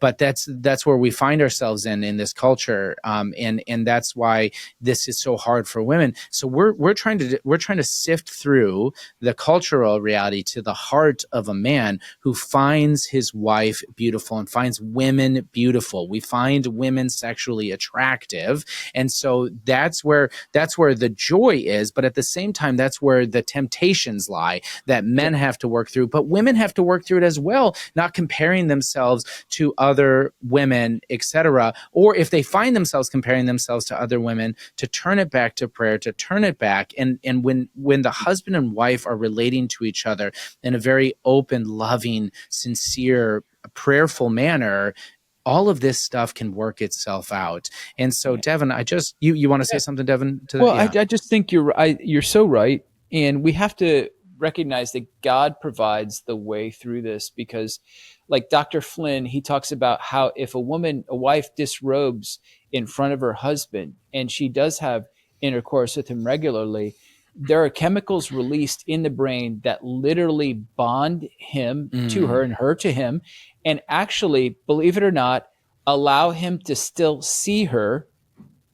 but that's where we find ourselves in this culture, and that's why this is so hard for women. So we're trying to sift through the cultural reality to the heart of a man who finds his wife beautiful and finds women beautiful. We find women sexually attractive, and so that's where the joy is. But at the same time, that's where the temptations lie that men have to work through, but women have to work through it as well. Not comparing themselves to other women, etc. Or if they find themselves comparing themselves to other women, to turn it back to prayer, to turn it back. And when the husband and wife are relating to each other in a very open, loving, sincere, prayerful manner, all of this stuff can work itself out. And so, Devin, you want to say something, Devin, to that?
Well, I just think you're so right. And we have to recognize that God provides the way through this, because like Dr. Flynn, he talks about how if a wife disrobes in front of her husband and she does have intercourse with him regularly, there are chemicals released in the brain that literally bond him to her and her to him, and actually, believe it or not, allow him to still see her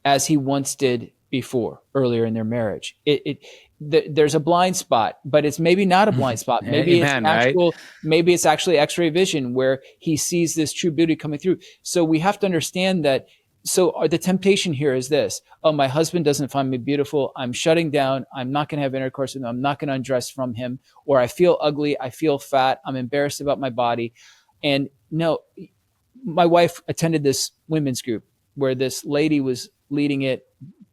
as he once did before, earlier in their marriage. There's a blind spot, but it's maybe not a blind spot. Maybe
Amen, right?
Maybe it's actually X-ray vision where he sees this true beauty coming through. So we have to understand that. So the temptation here is this: oh, my husband doesn't find me beautiful. I'm shutting down. I'm not going to have intercourse with him. I'm not going to undress from him. Or I feel ugly. I feel fat. I'm embarrassed about my body. And no, my wife attended this women's group where this lady was leading it,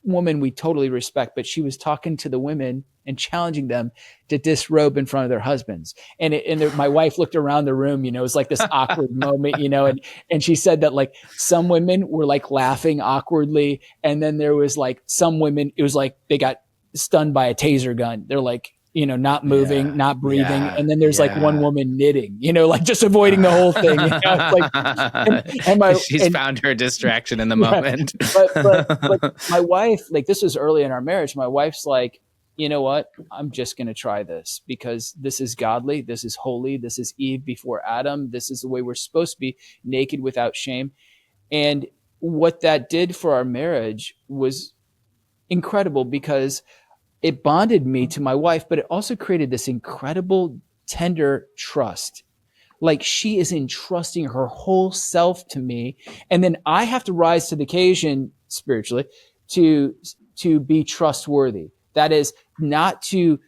woman we totally respect, but she was talking to the women and challenging them to disrobe in front of their husbands. My wife looked around the room, it was like this awkward moment, and she said that like some women were like laughing awkwardly. And then there was like some women, it was like they got stunned by a taser gun. They're like, not moving, not breathing. And then there's like one woman knitting, like just avoiding the whole thing. It's like,
she's found her distraction in the moment.
But my wife, like this was early in our marriage. My wife's like, you know what? I'm just going to try this because this is godly. This is holy. This is Eve before Adam. This is the way we're supposed to be, naked without shame. And what that did for our marriage was incredible because it bonded me to my wife, but it also created this incredible, tender trust. Like she is entrusting her whole self to me. And then I have to rise to the occasion spiritually to be trustworthy. That is not to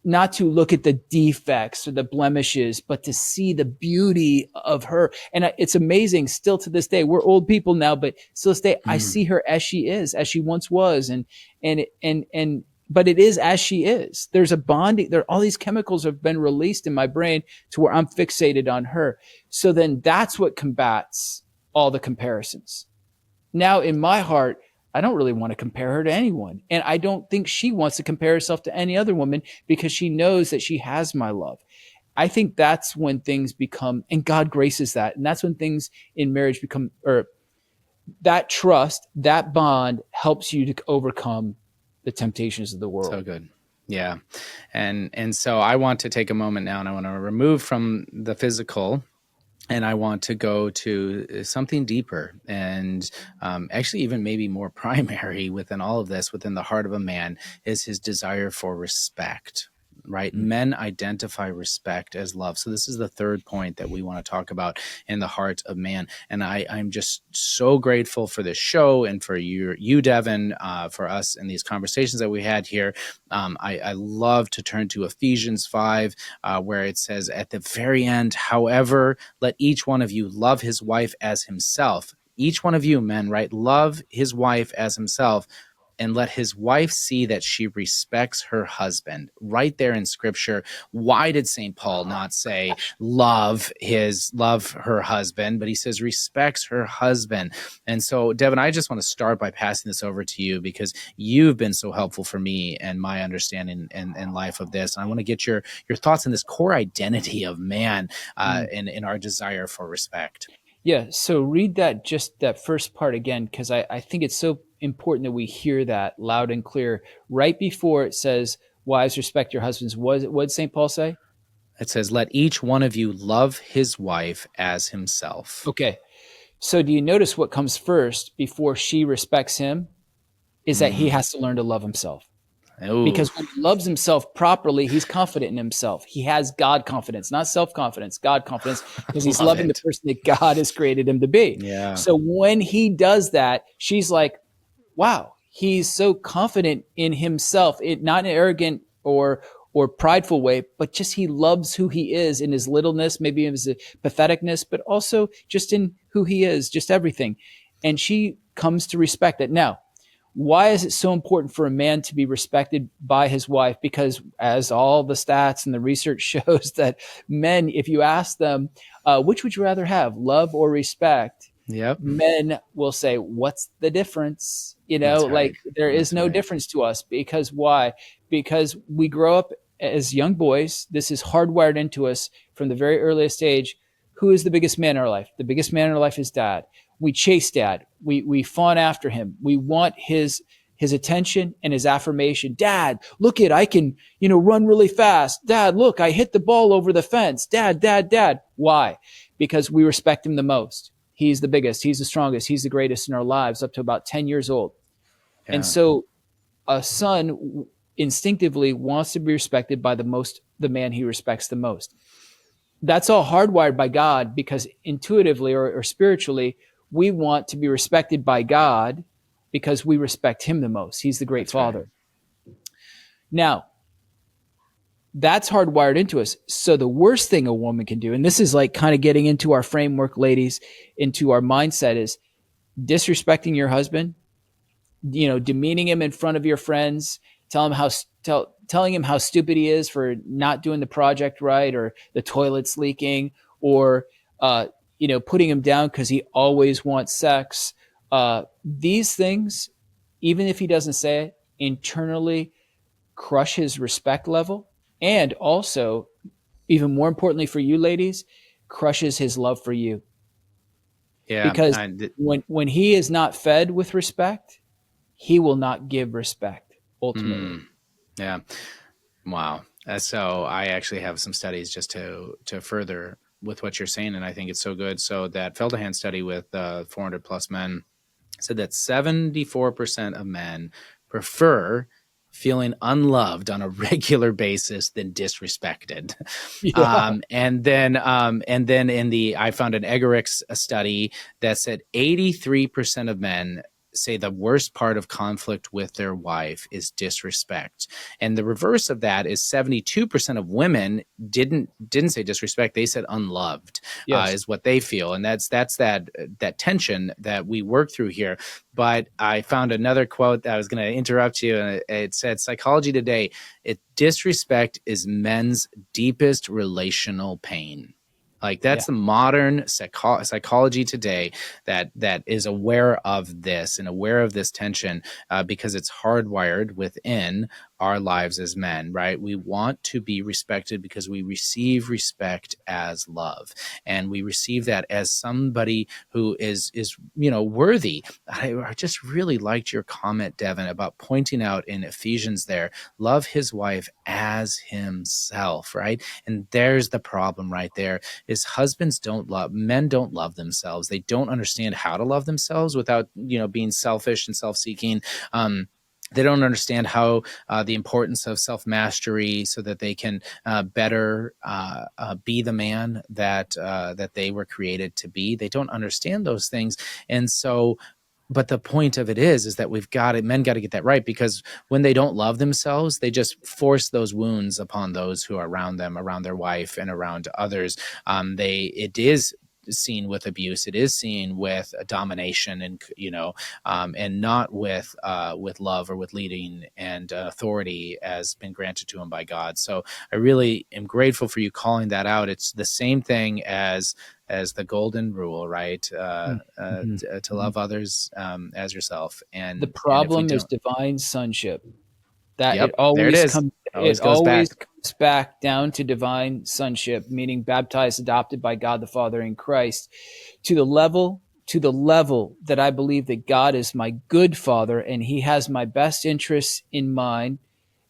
look at the defects or the blemishes, but to see the beauty of her. And it's amazing still to this day. We're old people now, but still to this day, I see her as she is, as she once was. But it is as she is. There's a bonding. All these chemicals have been released in my brain to where I'm fixated on her. So then that's what combats all the comparisons. Now in my heart, I don't really want to compare her to anyone. And I don't think she wants to compare herself to any other woman because she knows that she has my love. I think that's when things become, and God graces that. And that's when things in marriage become, or that trust, that bond helps you to overcome the temptations of the world.
So good. Yeah. And so I want to take a moment now and I want to remove from the physical and I want to go to something deeper and actually even maybe more primary within all of this, within the heart of a man, is his desire for respect. right? Men identify respect as love. So this is the third point that we want to talk about in the heart of man. And I'm just so grateful for this show and for you, Devin, for us and these conversations that we had here. I love to turn to Ephesians 5, where it says at the very end, however, let each one of you love his wife as himself. Each one of you, men, right? Love his wife as himself, and let his wife see that she respects her husband. Right there in scripture. Why did St. Paul not say love her husband, but he says respects her husband? And so, Devin, I just want to start by passing this over to you because you've been so helpful for me and my understanding and life of this. And I want to get your thoughts on this core identity of man in our desire for respect.
Yeah. So read that first part again, because I think it's so important that we hear that loud and clear. Right before it says, wives, respect your husbands. What did St. Paul say?
It says, let each one of you love his wife as himself.
Okay. So do you notice what comes first before she respects him is that he has to learn to love himself.
Ooh.
Because when he loves himself properly, he's confident in himself. He has God confidence, not self-confidence, God confidence, because he's loving the person that God has created him to be.
Yeah.
So when he does that, she's like, wow, he's so confident in himself, not in an arrogant or prideful way, but just he loves who he is in his littleness, maybe in his patheticness, but also just in who he is, just everything. And she comes to respect it. Now, why is it so important for a man to be respected by his wife? Because as all the stats and the research shows that men, if you ask them, which would you rather have, love or respect?
Yep.
Men will say, what's the difference? Like there is no difference to us. Because why? Because we grow up as young boys. This is hardwired into us from the very earliest age. Who is the biggest man in our life? The biggest man in our life is dad. We chase dad. We fawn after him. We want his attention and his affirmation. Dad, look I can, run really fast. Dad, look, I hit the ball over the fence. Dad. Why? Because we respect him the most. He's the biggest. He's the strongest. He's the greatest in our lives up to about 10 years old. Yeah. And so a son instinctively wants to be respected by the man he respects the most. That's all hardwired by God because intuitively or spiritually, we want to be respected by God because we respect him the most. He's the great Father. Right. Now, that's hardwired into us. So the worst thing a woman can do, and this is like kind of getting into our framework, ladies, into our mindset, is disrespecting your husband, demeaning him in front of your friends, telling him how stupid he is for not doing the project right, or the toilet's leaking, or putting him down because he always wants sex. These things, even if he doesn't say it, internally crush his respect level. And also, even more importantly for you ladies, crushes his love for you. Yeah. Because when he is not fed with respect, he will not give respect ultimately.
Yeah. Wow. So I actually have some studies just to further with what you're saying, and I think it's so good. So that Feldahans study with 400 plus men said that 74% of men prefer feeling unloved on a regular basis than disrespected. Yeah. And then I found an Eggerichs study that said 83% of men say the worst part of conflict with their wife is disrespect. And the reverse of that is 72% of women didn't say disrespect. They said unloved. Yes. Is what they feel. And that's that tension that we work through here. But I found another quote that I was going to interrupt you. And it said, Psychology Today, disrespect is men's deepest relational pain. Like that's the modern psychology today that is aware of this and aware of this tension because it's hardwired within our lives as men, right? We want to be respected because we receive respect as love, and we receive that as somebody who is worthy. I just really liked your comment, Devin, about pointing out in Ephesians there, love his wife as himself, right? And there's the problem right there. Is men don't love themselves. They don't understand how to love themselves without, being selfish and self-seeking. They don't understand how the importance of self-mastery so that they can better be the man that they were created to be. They don't understand those things. And so, but the point of it is that men got to get that right, because when they don't love themselves, they just force those wounds upon those who are around them, around their wife and around others. It is seen with abuse. It is seen with domination, and not with love or with leading and authority as been granted to him by God. So I really am grateful for you calling that out. It's the same thing as the golden rule, right? To love others as yourself. And
The
and if we
problem is
don't,
divine sonship. That
yep, there it is. Always
it
goes back.
always comes back down to divine sonship, meaning baptized, adopted by God the Father in Christ, to the level that I believe that God is my good father and he has my best interests in mind.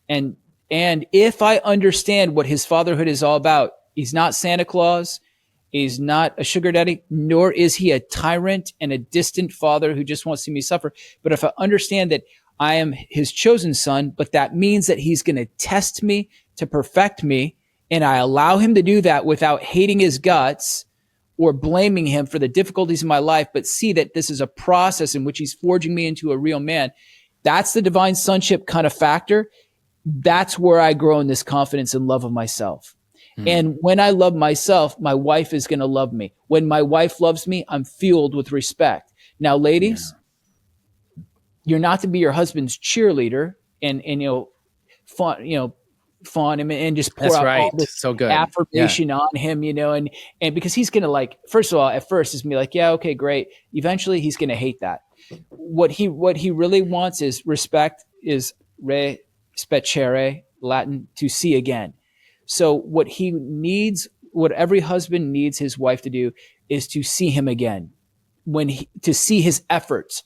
And if I understand what his fatherhood is all about, he's not Santa Claus, he's not a sugar daddy, nor is he a tyrant and a distant father who just wants to see me suffer. But if I understand that I am his chosen son, but that means that he's going to test me to perfect me, and I allow him to do that without hating his guts or blaming him for the difficulties in my life, but see that this is a process in which he's forging me into a real man. That's the divine sonship kind of factor. That's where I grow in this confidence and love of myself. And when I love myself, my wife is going to love me. When my wife loves me, I'm fueled with respect. Now, ladies, you're not to be your husband's cheerleader and fawn him and just pour
That's
out all
right.
this
So good.
affirmation on him, and because he's going to, like, first of all, at first it's going to be like, yeah, okay, great. Eventually he's going to hate that. What he really wants is respect, is respecere, Latin, to see again. So what he needs, what every husband needs his wife to do, is to see him again, to see his efforts.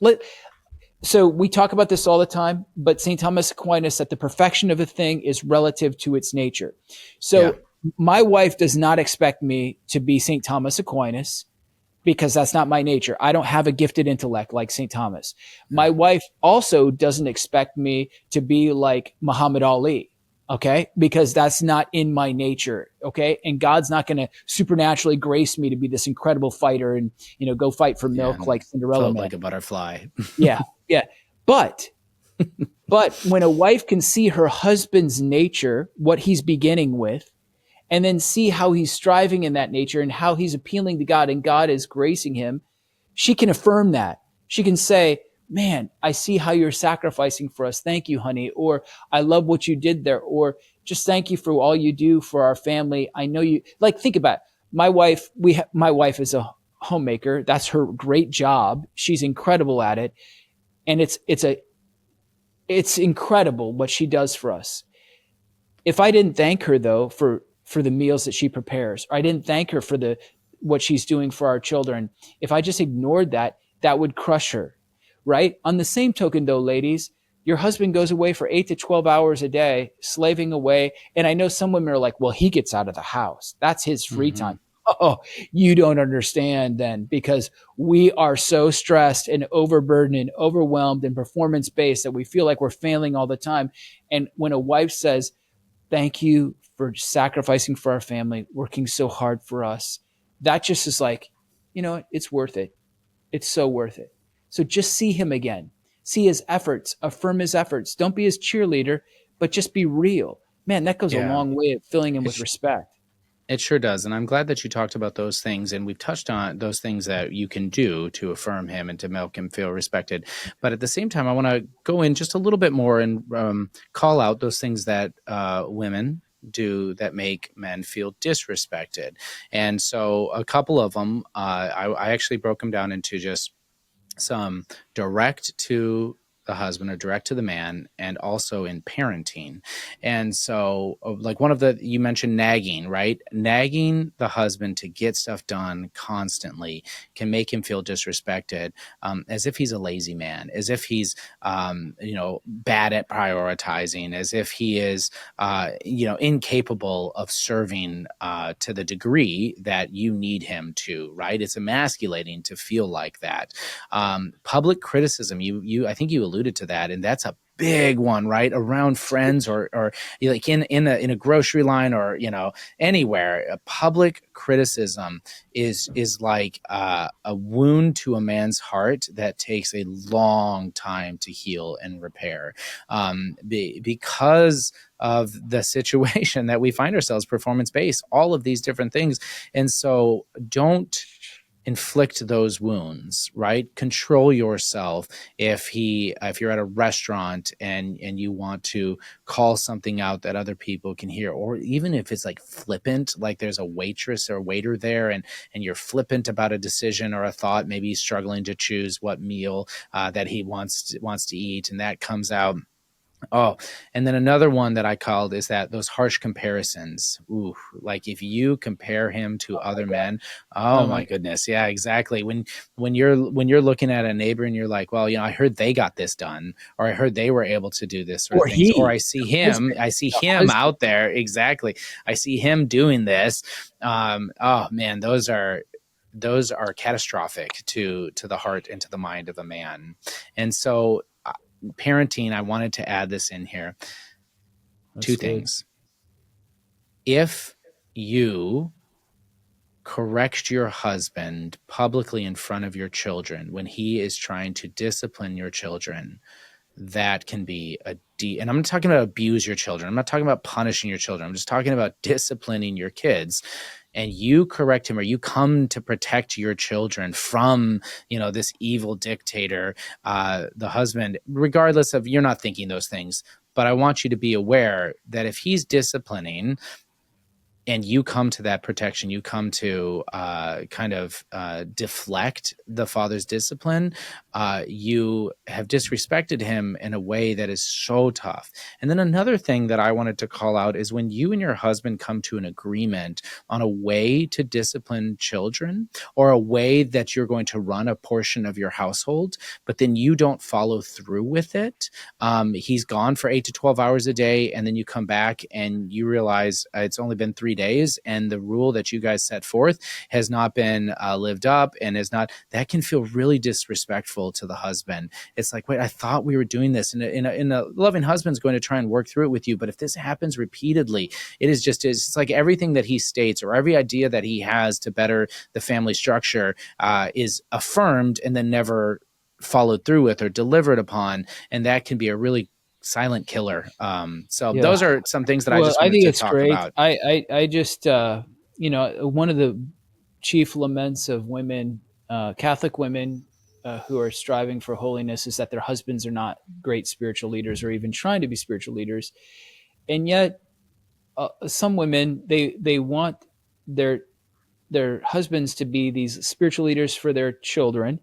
So we talk about this all the time, but St. Thomas Aquinas said the perfection of a thing is relative to its nature. So my wife does not expect me to be St. Thomas Aquinas, because that's not my nature. I don't have a gifted intellect like St. Thomas. My wife also doesn't expect me to be like Muhammad Ali. Okay. Because that's not in my nature. Okay. And God's not going to supernaturally grace me to be this incredible fighter and, go fight for milk like Cinderella Man.
Like a butterfly.
Yeah. Yeah. But when a wife can see her husband's nature, what he's beginning with, and then see how he's striving in that nature and how he's appealing to God and God is gracing him, she can affirm that. She can say, man, I see how you're sacrificing for us. Thank you, honey. Or I love what you did there. Or just thank you for all you do for our family. I know you, like, think about it. My wife is a homemaker. That's her great job. She's incredible at it. And it's incredible what she does for us. If I didn't thank her, though, for the meals that she prepares, or I didn't thank her for what she's doing for our children, if I just ignored that, that would crush her, right? On the same token, though, ladies, your husband goes away for 8 to 12 hours a day, slaving away. And I know some women are like, well, he gets out of the house. That's his free time. Oh, you don't understand then, because we are so stressed and overburdened and overwhelmed and performance-based that we feel like we're failing all the time. And when a wife says, thank you for sacrificing for our family, working so hard for us, that just is like, it's worth it. It's so worth it. So just see him again. See his efforts. Affirm his efforts. Don't be his cheerleader, but just be real. Man, that goes a long way of filling him with respect.
It sure does. And I'm glad that you talked about those things. And we've touched on those things that you can do to affirm him and to make him feel respected. But at the same time, I want to go in just a little bit more and call out those things that women do that make men feel disrespected. And so a couple of them, I actually broke them down into just some direct to the husband or direct to the man, and also in parenting. And so, like, one of you mentioned nagging, right? Nagging the husband to get stuff done constantly can make him feel disrespected, as if he's a lazy man, as if he's, bad at prioritizing, as if he is, incapable of serving to the degree that you need him to, right? It's emasculating to feel like that. Public criticism, I think you alluded to that, and that's a big one, right? Around friends or like in a grocery line or, anywhere. A public criticism is like a wound to a man's heart that takes a long time to heal and repair, because of the situation that we find ourselves, performance based, all of these different things. And so don't inflict those wounds, right? Control yourself. If you're at a restaurant and you want to call something out that other people can hear, or even if it's like flippant, like there's a waitress or waiter there and you're flippant about a decision or a thought, maybe he's struggling to choose what meal that he wants to eat, and that comes out. Oh, and then another one that I called is that those harsh comparisons. Ooh, like if you compare him to other men, oh
Oh my
my
God.
goodness, yeah, exactly. When you're looking at a neighbor and you're like, well, I heard they got this done, or I heard they were able to do this sort of
Or
things, or
he,
I see
the
him
husband.
out there, exactly. I see him doing this. Oh man, those are catastrophic to the heart and to the mind of a man. And so parenting, I wanted to add this in here.
That's
Two
good.
things. If you correct your husband publicly in front of your children when he is trying to discipline your children, that can be and I'm not talking about abuse your children. I'm not talking about punishing your children. I'm just talking about disciplining your kids. And you correct him, or you come to protect your children from, this evil dictator, the husband, regardless of, you're not thinking those things. But I want you to be aware that if he's disciplining, and you come to that protection, you come to deflect the father's discipline, you have disrespected him in a way that is so tough. And then another thing that I wanted to call out is when you and your husband come to an agreement on a way to discipline children, or a way that you're going to run a portion of your household, but then you don't follow through with it. He's gone for 8 to 12 hours a day, and then you come back and you realize it's only been 3 days and the rule that you guys set forth has not been lived up, and that can feel really disrespectful to the husband. It's like, wait, I thought we were doing this, and a loving husband's going to try and work through it with you. But if this happens repeatedly, it's like everything that he states, or every idea that he has to better the family structure, is affirmed and then never followed through with or delivered upon. And that can be a really silent killer. So
Yeah.
those are some things that I
Well,
just
I
wanted
think
to
it's
talk
great.
about.
I just, one of the chief laments of women, Catholic women, who are striving for holiness, is that their husbands are not great spiritual leaders or even trying to be spiritual leaders. And yet, some women, they want their husbands to be these spiritual leaders for their children,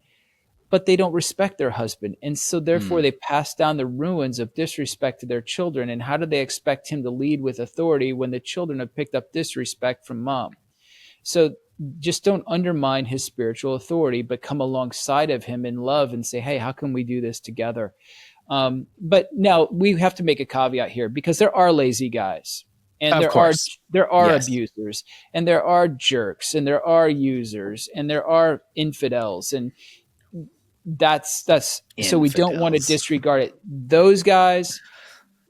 but they don't respect their husband. And so therefore
Mm,
they pass down the ruins of disrespect to their children. And how do they expect him to lead with authority when the children have picked up disrespect from mom? So just don't undermine his spiritual authority, but come alongside of him in love and say, hey, how can we do this together? But now we have to make a caveat here, because there are lazy guys, and
of course.
there are
Yes.
abusers, and there are jerks, and there are users, and there are infidels, and that's so we don't want to
Infidels.
disregard it. Those guys,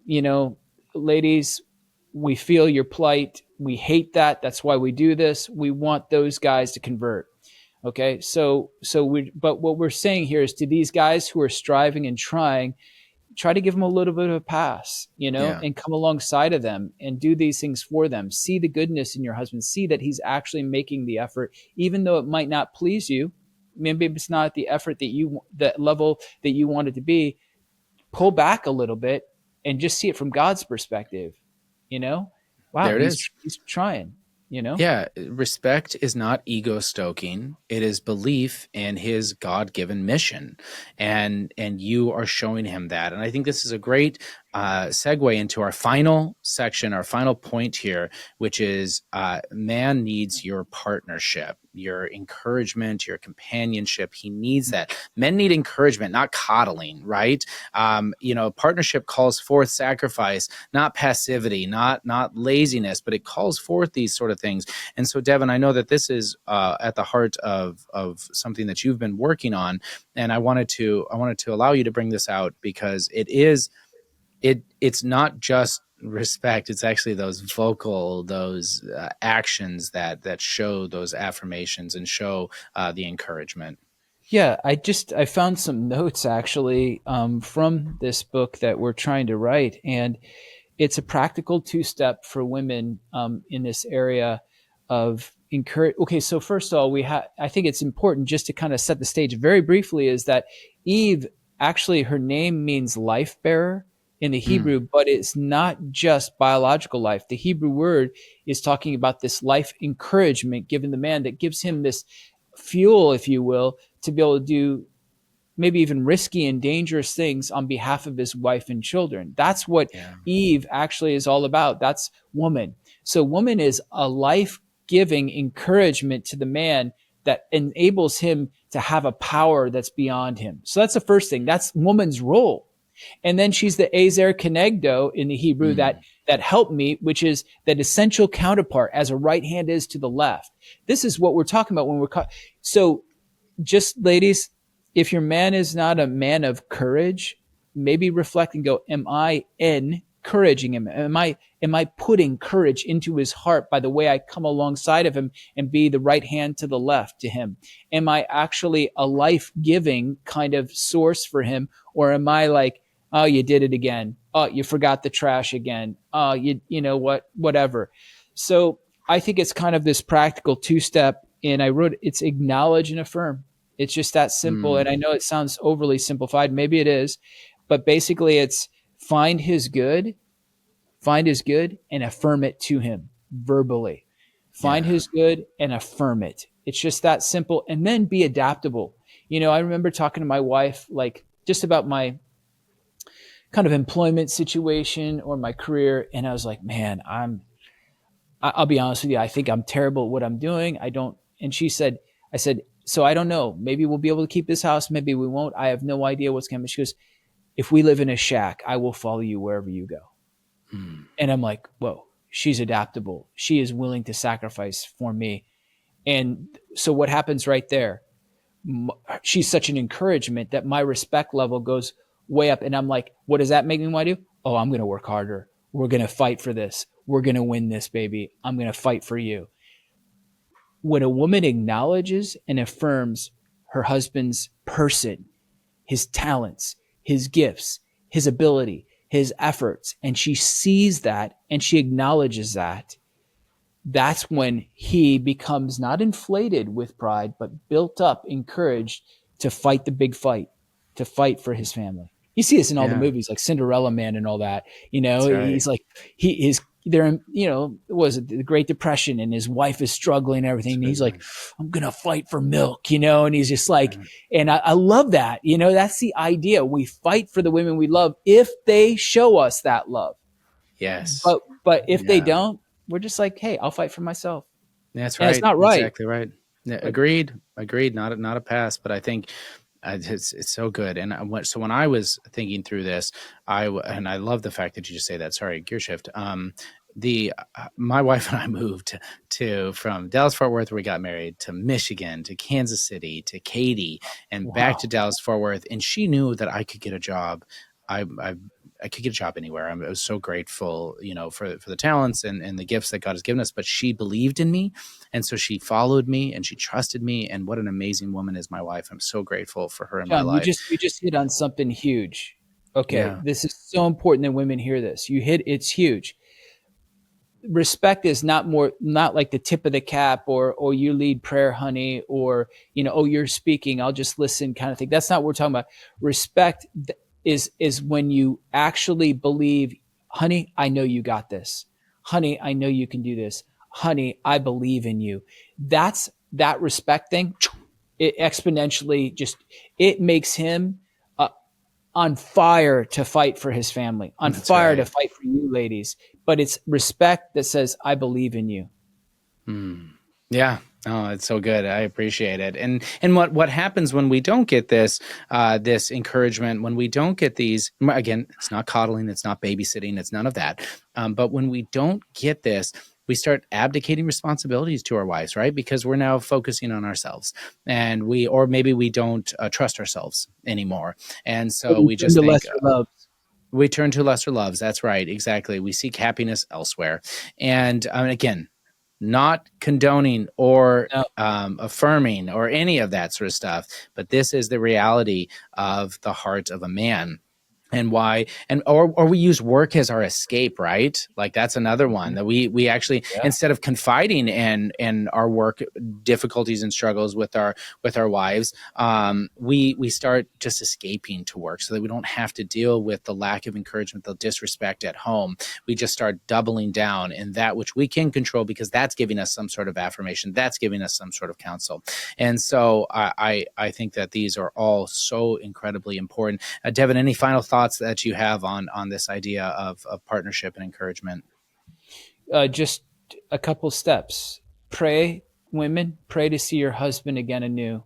you know, ladies, we feel your plight. We hate that. That's why we do this. We want those guys to convert. Okay, but what we're saying here is, to these guys who are striving and trying, try to give them a little bit of a pass,
Yeah.
and come alongside of them and do these things for them. See the goodness in your husband. See that he's actually making the effort, even though it might not please you. Maybe it's not at the effort that level that you want it to be. Pull back a little bit and just see it from God's perspective. You know, wow,
There it
he's
is.
he's trying.
Yeah, respect is not ego stoking. It is belief in his God-given mission, and you are showing him that. And I think this is a great segue into our final section, our final point here, which is man needs your partnership, your encouragement, your companionship. He needs that. Men need encouragement, not coddling, right? Partnership calls forth sacrifice, not passivity, not laziness, but it calls forth these sort of things. And so, Devin, I know that this is at the heart of something that you've been working on, and I wanted to allow you to bring this out, because it is it's not just respect. It's actually those actions that show those affirmations and show the encouragement.
Yeah, I found some notes actually from this book that we're trying to write, and it's a practical two-step for women in this area of encourage. Okay, so first of all, I think it's important just to kind of set the stage very briefly. Is that Eve actually her name means life bearer in the
Mm,
Hebrew, but it's not just biological life. The Hebrew word is talking about this life encouragement given the man that gives him this fuel, if you will, to be able to do maybe even risky and dangerous things on behalf of his wife and children. That's what
yeah.
Eve actually is all about. That's woman. So woman is a life-giving encouragement to the man that enables him to have a power that's beyond him. So that's the first thing. That's woman's role. And then she's the ezer kenegdo in the Hebrew, that
Mm,
help me, which is that essential counterpart as a right hand is to the left. This is what we're talking about when so just ladies, if your man is not a man of courage, maybe reflect and go, am I encouraging him? Am I putting courage into his heart by the way I come alongside of him and be the right hand to the left to him? Am I actually a life-giving kind of source for him? Or am I like, oh, you did it again. Oh, you forgot the trash again. Oh, you know what, whatever. So I think it's kind of this practical two-step, and I wrote it's acknowledge and affirm. It's just that simple. And I
mm,
know it sounds overly simplified. Maybe it is, but basically it's find his good, and affirm it to him verbally. Find
yeah.
his good and affirm it. It's just that simple. And then be adaptable. I remember talking to my wife, like just about my kind of employment situation or my career. And I was like, man, I'll be honest with you. I think I'm terrible at what I'm doing. I don't. And I said, so I don't know. Maybe we'll be able to keep this house. Maybe we won't. I have no idea what's coming. She goes, if we live in a shack, I will follow you wherever you go.
Mm,
And I'm like, whoa, she's adaptable. She is willing to sacrifice for me. And so what happens right there? She's such an encouragement that my respect level goes way up. And I'm like, what does that make me want to do? Oh, I'm going to work harder. We're going to fight for this. We're going to win this, baby. I'm going to fight for you. When a woman acknowledges and affirms her husband's person, his talents, his gifts, his ability, his efforts, and she sees that and she acknowledges that, that's when he becomes not inflated with pride, but built up, encouraged to fight the big fight, to fight for his family. You see this in all the
yeah,
movies like Cinderella Man and all that.
that's right.
He's like, he is there, was it the Great Depression and his wife is struggling and everything. And he's like,
Absolutely.
I'm going to fight for milk, and he's just like,
Yeah.
and I love that, that's the idea. We fight for the women we love if they show us that love.
Yes.
But if they
Yeah.
don't, we're just like, hey, I'll fight for myself.
That's
And it's
right.
not right.
Exactly right. Yeah,
But
agreed. Agreed. Not a pass, but I think it's so good. And so when I was thinking through this, and I love the fact that you just say that. Sorry, gear shift. The My wife and I moved to from Dallas Fort Worth, where we got married, to Michigan, to Kansas City, to Katy, and back to
wow.
Dallas Fort Worth. And she knew that I could get a job. I could get a job anywhere. I was so grateful, for the talents and the gifts that God has given us. But she believed in me, and so she followed me and she trusted me. And what an amazing woman is my wife! I'm so grateful for her in my
John,
life.
you just hit on something huge. Okay,
Yeah.
this is so important that women hear this. It's huge. Respect is not like the tip of the cap or you lead prayer, honey, or oh, you're speaking, I'll just listen kind of thing. That's not what we're talking about. Respect is when you actually believe, honey, I know you got this. Honey, I know you can do this. Honey, I believe in you. That respect thing, it exponentially it makes him on fire to fight for his family, on
That's
fire to
right.
fight for you ladies. But it's respect that says, I believe in you.
Mm. Yeah. Oh, it's so good. I appreciate it. And what happens when we don't get this encouragement, when we don't get these, again, it's not coddling, it's not babysitting, it's none of that. But when we don't get this, we start abdicating responsibilities to our wives, right? Because we're now focusing on ourselves, and or maybe we don't trust ourselves anymore. And
Or
so
we
we
bring
just
the
think,
lesser loves.
We turn to lesser loves. That's right. Exactly. We seek happiness elsewhere. And again, not condoning or
No.
affirming or any of that sort of stuff, but this is the reality of the heart of a man. And why, or we use work as our escape, right? Like that's another one that we actually,
Yeah.
instead of confiding in our work difficulties and struggles with our wives, we start just escaping to work so that we don't have to deal with the lack of encouragement, the disrespect at home. We just start doubling down in that which we can control, because that's giving us some sort of affirmation, that's giving us some sort of counsel. And so I think that these are all so incredibly important. Devin, any final thoughts that you have on this idea of partnership and encouragement?
Just a couple steps. Pray, women, pray to see your husband again anew.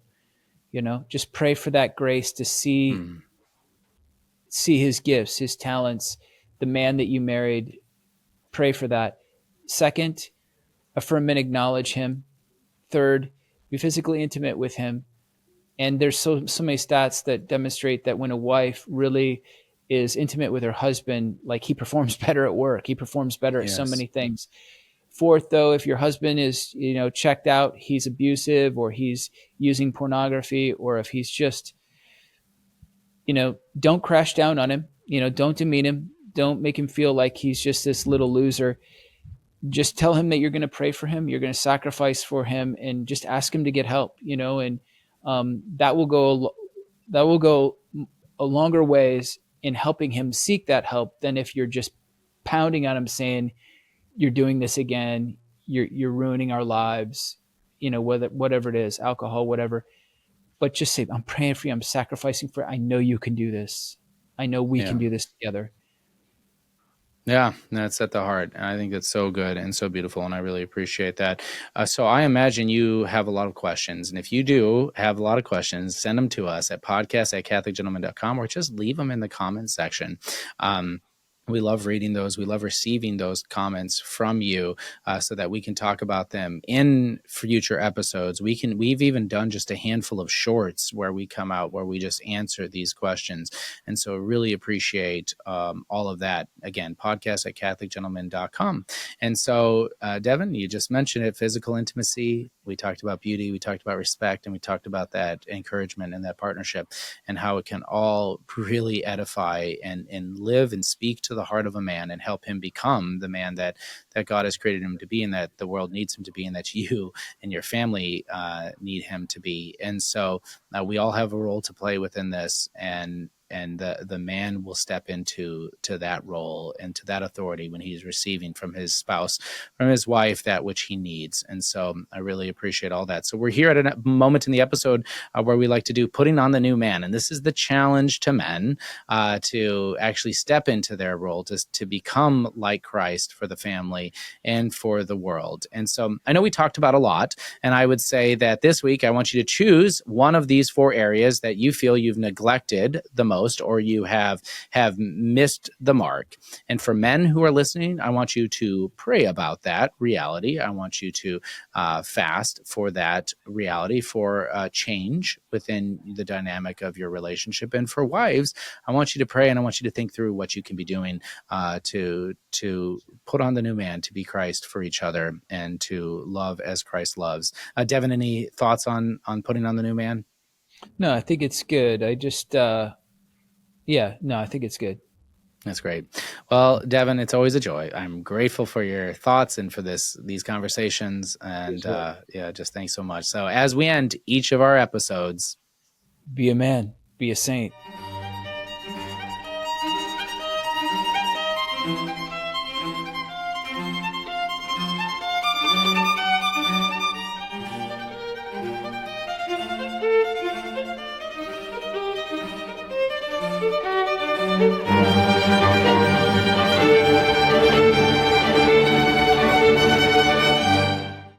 Just pray for that grace to see his gifts, his talents, the man that you married. Pray for that. Second, affirm and acknowledge him. Third, be physically intimate with him. And there's so many stats that demonstrate that when a wife really is intimate with her husband, like he performs better at work, he performs better at so
Yes.
many things. Fourth, though, if your husband is, checked out, he's abusive, or he's using pornography, or if he's just, don't crash down on him, don't demean him, don't make him feel like he's just this little loser. Just tell him that you're going to pray for him, you're going to sacrifice for him, and just ask him to get help, and that will go a longer ways in helping him seek that help than if you're just pounding on him saying, you're doing this again, you're ruining our lives, whatever it is, alcohol, whatever. But just say, I'm praying for you, I'm sacrificing for you. I know you can do this, I know we can do this together.
Yeah, that's at the heart. And I think that's so good and so beautiful. And I really appreciate that. So I imagine you have a lot of questions. And if you do have a lot of questions, send them to us at podcast@catholicgentleman.com, or just leave them in the comments section. We love reading those. We love receiving those comments from you, so that we can talk about them in future episodes. We've even done just a handful of shorts where we come out, where we just answer these questions. And so really appreciate all of that. Again, podcast@catholicgentleman.com. And so, Devin, you just mentioned it, physical intimacy. We talked about beauty, we talked about respect, and we talked about that encouragement and that partnership, and how it can all really edify and live and speak to the heart of a man and help him become the man that God has created him to be, and that the world needs him to be, and that you and your family need him to be. And so we all have a role to play within this, and the man will step into that role and to that authority when he's receiving from his spouse, from his wife, that which he needs. And so I really appreciate all that. So we're here at a moment in the episode where we like to do putting on the new man. And this is the challenge to men, to actually step into their role, to become like Christ for the family and for the world. And so I know we talked about a lot, and I would say that this week I want you to choose one of these 4 areas that you feel you've neglected the most, or you have missed the mark. And for men who are listening, I want you to pray about that reality. I want you to fast for that reality, for change within the dynamic of your relationship. And for wives, I want you to pray, and I want you to think through what you can be doing to put on the new man, to be Christ for each other, and to love as Christ loves. Devin, any thoughts on putting on the new man?
No, I think it's good. I just I think it's good.
That's great. Well, Devin, it's always a joy. I'm grateful for your thoughts and for these conversations. And just thanks so much. So as we end each of our episodes,
be a man, be a saint.